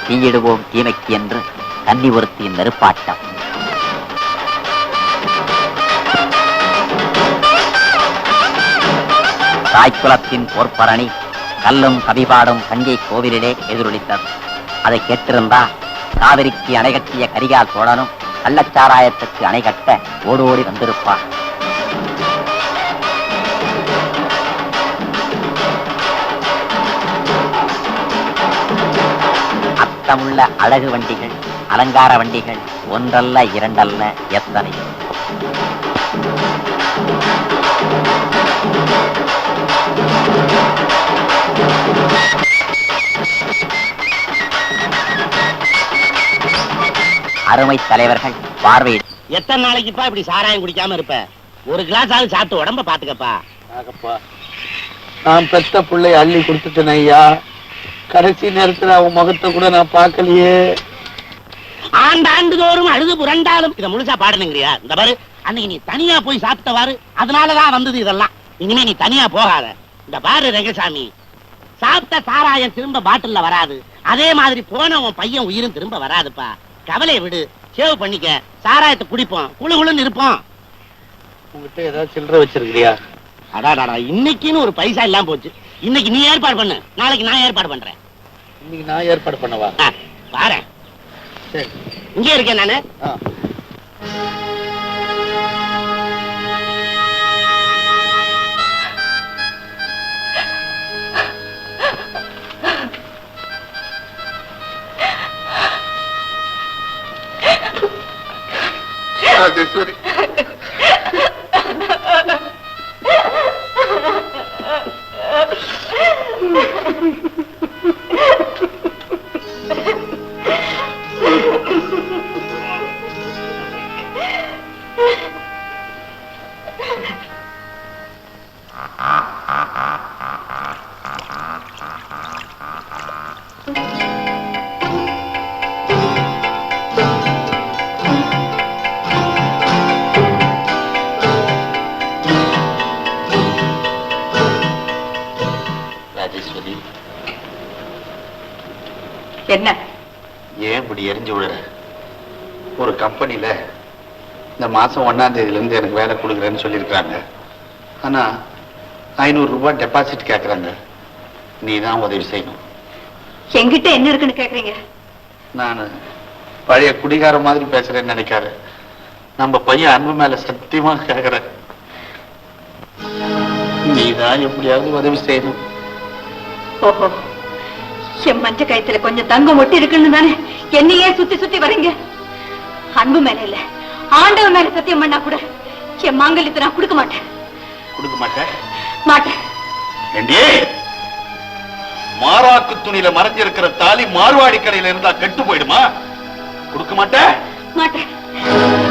தீயிடுவோம் தீமைக்கு என்று கன்னி ஒருத்தியின் நெருப்பாட்டம். தாய்க்குலத்தின் போர்ப்பரணி கல்லும் கவிபாடும் தஞ்சை கோவிலிலே எதிரொலித்தது. அதை கேட்டிருந்தா காவிரிக்கு அணை கட்டிய கரிகால் சோழனும் கள்ளச்சாராயத்துக்கு அணை கட்ட ஓடோடி வந்திருப்பார். அத்தமுள்ள அழகு வண்டிகள், அலங்கார வண்டிகள் ஒன்றல்ல இரண்டல்ல எத்தனை. அருமை தலைவர்கள் பார்வையிட. எத்தனை நாளைக்குப்பா இப்படி சாராயம் குடிக்காம இருப்ப? ஒரு கிளாஸ் ஆளு சாப்பிட்டு உடம்ப பாத்துக்கப்பா. நான் பெத்த பிள்ளை அள்ளி கொடுத்துட்டேன் ஐயா. கடைசி நேரத்துல அவன் முகத்தை கூட நான் பார்க்கலையே. ஆண்டாண்டு தோறும் அழுது புரண்டாலும் இதை முழுசா பாடணுங்கிறியா? இந்த பாரு, அன்னைக்கு நீ தனியா போய் சாப்பிட்டவாரு, அதனாலதான் வந்தது இதெல்லாம். இனிமே நீ தனியா போகாத. இந்த பாரு ரங்கசாமி, சாப்பிட்ட சாராயம் திரும்ப பாட்டில்ல வராது. அதே மாதிரி போன உன் பையன் உயிரும் திரும்ப வராதுப்பா. கவலையை விடு, சேவ் பண்ணிக்க. சாராயத்தை குடிப்போம், குழு குழுன்னு இருப்போம். உங்ககிட்ட ஏதாவது சில்லறை வச்சிருக்கிறியா? அடாடாடா, இன்னைக்குன்னு ஒரு பைசா இல்லாம போச்சு. இன்னைக்கு நீ ஏற்பாடு பண்ணு, நாளைக்கு நான் ஏற்பாடு பண்றேன். இன்னைக்கு நான் ஏற்பாடு பண்ணவா? பாரு, சரி, இங்கே இருக்கேன் நானு. ராஜேஸ்வரி, என்ன ஏன் இப்படி எரிஞ்சு விடுற? ஒரு கம்பெனில இந்த மாசம் 1ஆம் தேதியில இருந்து எனக்கு வேலை கொடுக்குறேன்னு சொல்லியிருக்காங்க. ஆனா 500 ரூபாய் டெபாசிட் கேட்கறாங்க. நீ தான் உதவி செய்யணும். என்கிட்ட என்ன இருக்குன்னு கேக்குறீங்க? நான் பழைய குடிகார மாதிரி பேசுறேன்னு நினைக்காரு. நம்ம பையன் அன்பு மேல சத்தியமா கேட்கிறேன். நீ தான் எப்படியாவது உதவி செய்யணும். ஓஹோ, என் மஞ்ச கயத்துல கொஞ்சம் தங்கம் ஒட்டி இருக்குன்னு தானே என்னையே சுத்தி சுத்தி வரீங்க. அன்பு மேல இல்ல, ஆண்டவன் மேல சத்தியம் பண்ணா கூட என் மாங்கல்யத்தை நான் கொடுக்க மாட்டேன். கொடுக்க மாட்டேன்? மாட்டேன். ஏண்டி, மாறாக்கு துணியில மறைஞ்சிருக்கிற தாலி மார்வாடி கடையில இருந்தா கெட்டு போயிடுமா? கொடுக்க மாட்டேன்? மாட்டேன்.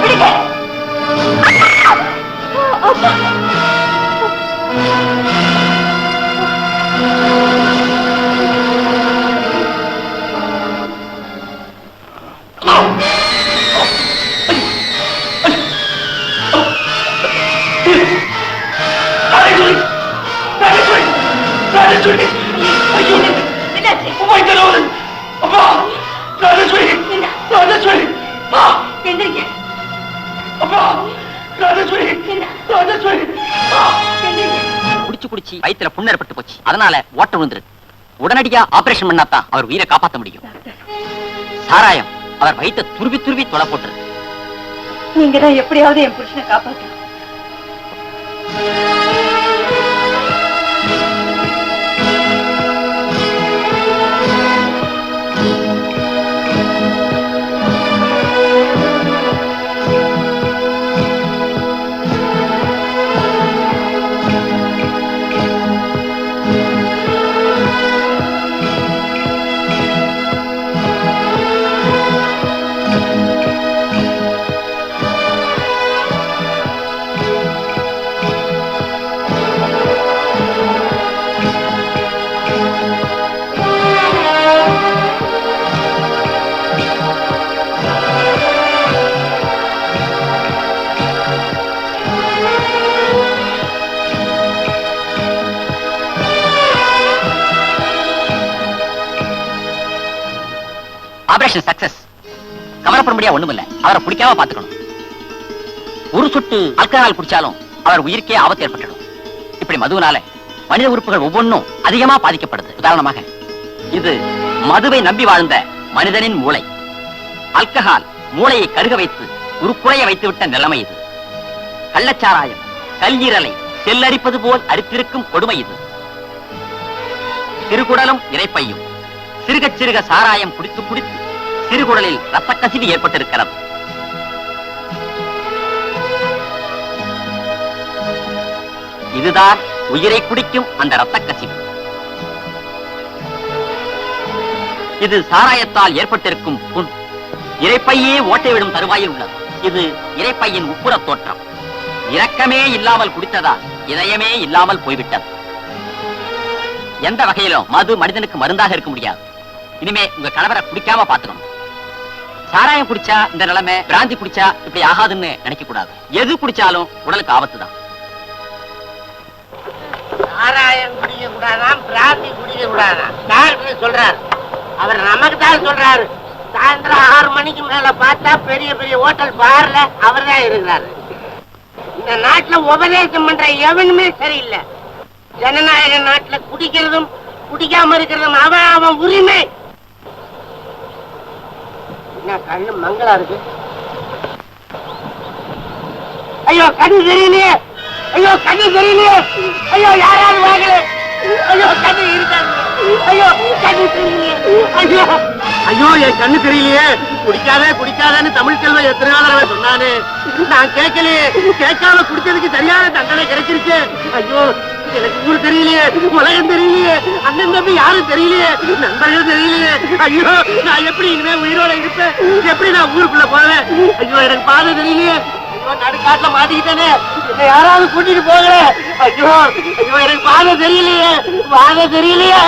விடுங்க. குடிச்சு குடிச்சு வயித்துல புண் ஏற்பட்டு போச்சு. அதனால ஓட்ட விழுந்துருக்கு. உடனடியா ஆபரேஷன் பண்ணாதான் அவர் உயிரை காப்பாற்ற முடியும். சாராயம் அவர் வயிற்ற துருவி துருவி தொலை போட்டுருக்கு. நீங்க தான் எப்படியாவது என் புருஷனை காப்பாற்ற. Operation success. கவலைப்பட முடியாது ஒண்ணுமில்ல. அவரை பிடிக்காம பாத்துக்கணும். ஒரு சொட்டு ஆல்கஹால் குடிச்சாலும் அவர் உயிருக்கே ஆபத்து ஏற்பட்டுடும். இப்படி மதுவினால மனித உறுப்புகள் ஒவ்வொன்றும் அதிகமா பாதிக்கப்படுது. உதாரணமாக, இது மதுவை நம்பி வாழ்ந்த மனிதனின் மூளை. ஆல்கஹால் மூளையை கருக வைத்து உருக்குலைய வைத்து விட்ட நிலைமை இது. கள்ளச்சாராயம் கல்லீரலை செல்லரிப்பது போல் அரித்திருக்கும் கொடுமை இது. சிறுகுடலும் இரைப்பையும் சிறுக சிறுக சாராயம் குடித்து குடித்து சிறுகுடலில் ரத்த கசிவு ஏற்பட்டிருக்கிறது. இதுதான் உயிரை குடிக்கும் அந்த ரத்த கசிவு. இது சாராயத்தால் ஏற்பட்டிருக்கும் புண். இரைப்பையே ஓட்டைவிடும் தருவாயில் உள்ளது. இது இரைப்பையின் உட்புற தோற்றம். இரக்கமே இல்லாமல் குடித்ததால் இதயமே இல்லாமல் போய்விட்டது. எந்த வகையிலும் மது மனிதனுக்கு மருந்தாக இருக்க முடியாது. இனிமே உங்க கணவரை குடிக்காம பாத்துக்கணும். சாராயம் குடிச்சா இந்த நிலைமை, பிராந்தி குடிச்சா இப்படி ஆகாதுன்னு நினைக்க கூடாது. எது குடிச்சாலும் உடலுக்கு ஆபத்து தான். சாராயம் குடிக்க கூடாதான், பிராந்தி குடிக்க கூடாதான் டாக்டர் சொல்றாரு. அவர் நமக்கு தான் சொல்றாரு. சாயந்தரம் 6 மணிக்கு மேல பார்த்தா பெரிய பெரிய ஹோட்டல் பார்ல அவர் தான் இருக்கிறாரு. இந்த நாட்டுல உபதேசம் பண்ற எவனுமே சரியில்லை. ஜனநாயக நாட்டுல குடிக்கிறதும் குடிக்காம இருக்கிறதும் அவன் உரிமை. என்ன கண்ணு மங்களா இருக்கு? ஐயோ கண்ணு தெரியலையே, ஐயோ கண்ணு தெரியலையே, ஐயோ யாராவது வாங்கல, ஐயோ கண்ணு இருக்காது, ஐயோ கண்ணு தெரியலையே, ஐயோ ஐயோ என் கண்ணு தெரியலையே. குடிக்காத குடிக்காதன்னு தமிழ் செல்வன் எத்தனை நாள் சொன்னானே, நான் கேட்கலையே. கேட்காம குடிச்சதுக்கு சரியான தண்டனை கிடைச்சிருச்சு. ஐயோ எனக்கு ஊர் தெரியலையே, உலகம் தெரியலையே, அண்ணன் தம்பி யாரும் தெரியலையே, நண்பர்கள் தெரியலையே. ஐயோ நான் எப்படி இனிமே உயிரோட இருப்பேன்? எப்படி நான் ஊருக்குள்ள போவேன்? ஐயோ எனக்கு பாதை தெரியலையே. ஐயோ நடுக்காட்டுல மாட்டிக்கிட்டேனே, என்னை யாராவது கூட்டிட்டு போகல. ஐயோ ஐயோ எனக்கு பாதை தெரியலையே, பாதை தெரியலையே.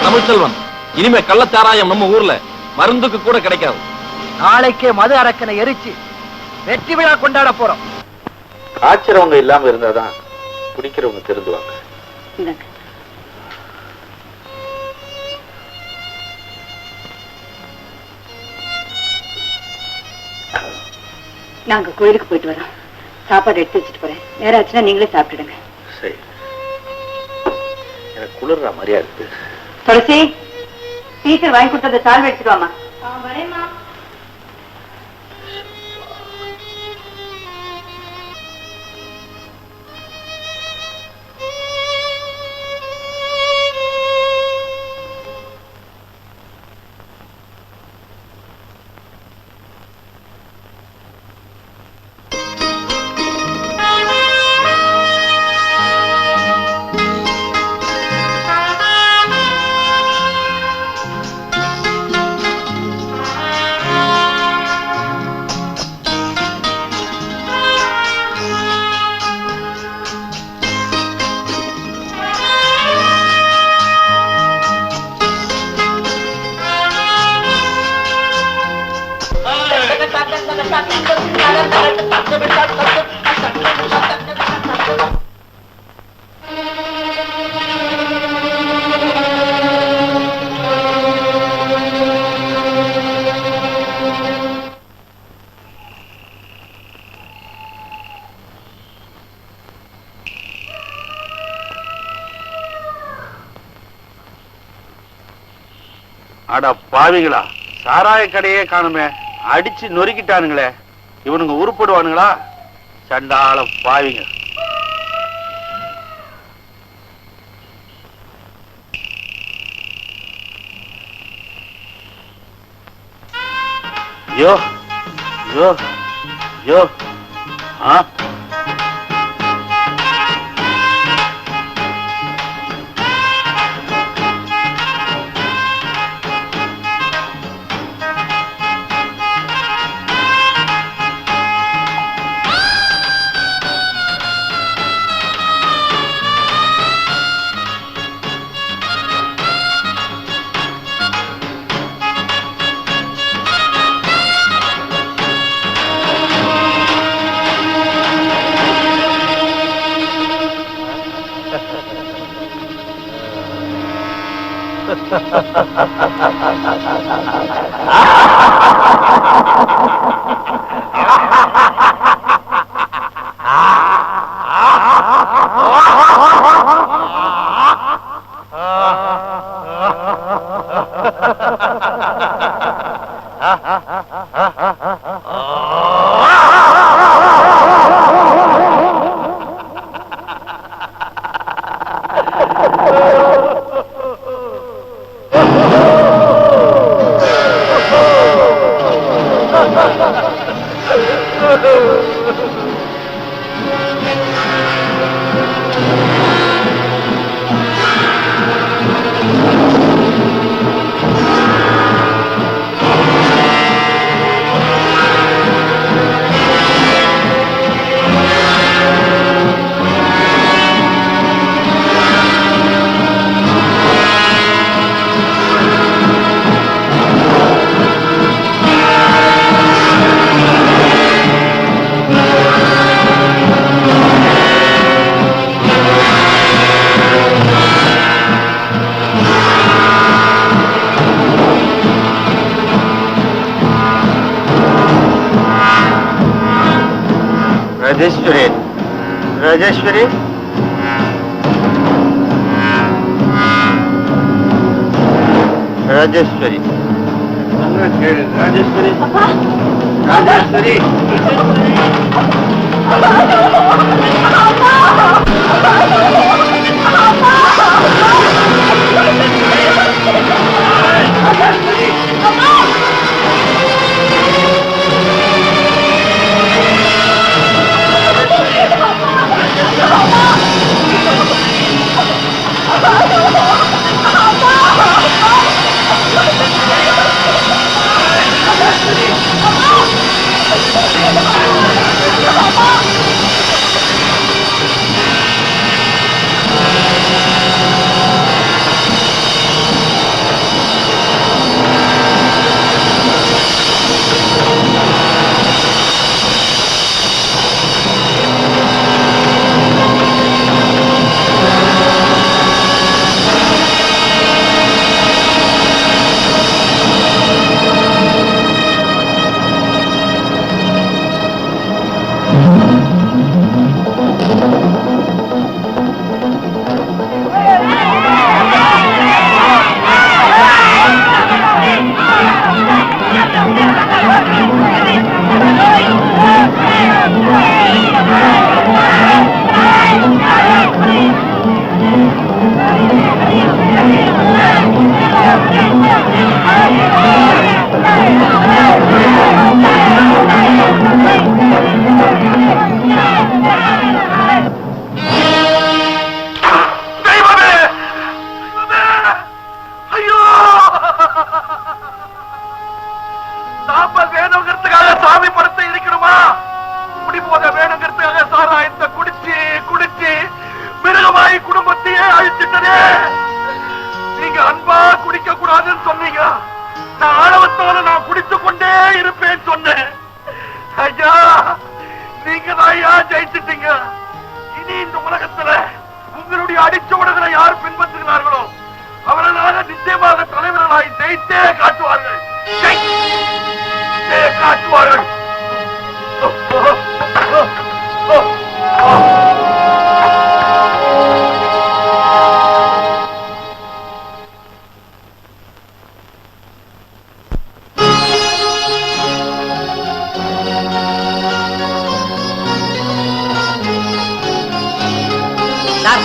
தமிழ்ச்செல்வன், இனிமே கள்ளச்சாராயம் நம்ம ஊர்ல மருந்துக்கு கூட கிடைக்காது. நாளைக்கே மது அரக்கனை எரிச்சு வெற்றி விழா கொண்டாட போறோம். காய்ச்சறவங்க இல்லாம இருந்தாதான் குடிக்கிறவங்க திருந்துவாங்க. நாங்க கோயிலுக்கு போயிட்டு வரோம். சாப்பாடு எடுத்து வச்சுட்டு போறேன். நேரம் ஆச்சுன்னா நீங்களே சாப்பிட்டுடுங்க. சரி, எனக்கு குளிர்ற மாதிரியா இருக்கு. துளசி, டீச்சர் வாங்கி கொடுத்தத சால்வை எடுத்துட்டு வாமா. அட பாவிங்களா, சாராய கடையே காணுமே, அடிச்சு நொறுக்கிட்டானுங்களே. இவனுங்க உருப்படுவானுங்களா? சண்டாள பாவிங்க. யோ யோ யோ ஆ ராஜேஸ்வரி ராஜேஸ்வரி ராஜேஸ்வரி ராஜேஸ்வரி ராஜேஸ்வரி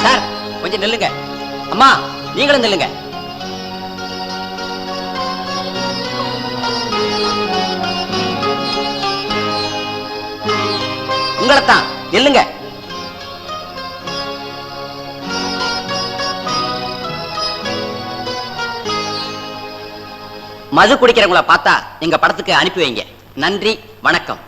சார் கொஞ்சம் நில்லுங்க. அம்மா நீங்களும் நில்லுங்க. உங்களைத்தான் நில்லுங்க. மது குடிக்கிறவங்கள பார்த்தா எங்க படத்துக்கு அனுப்பி வைங்க. நன்றி, வணக்கம்.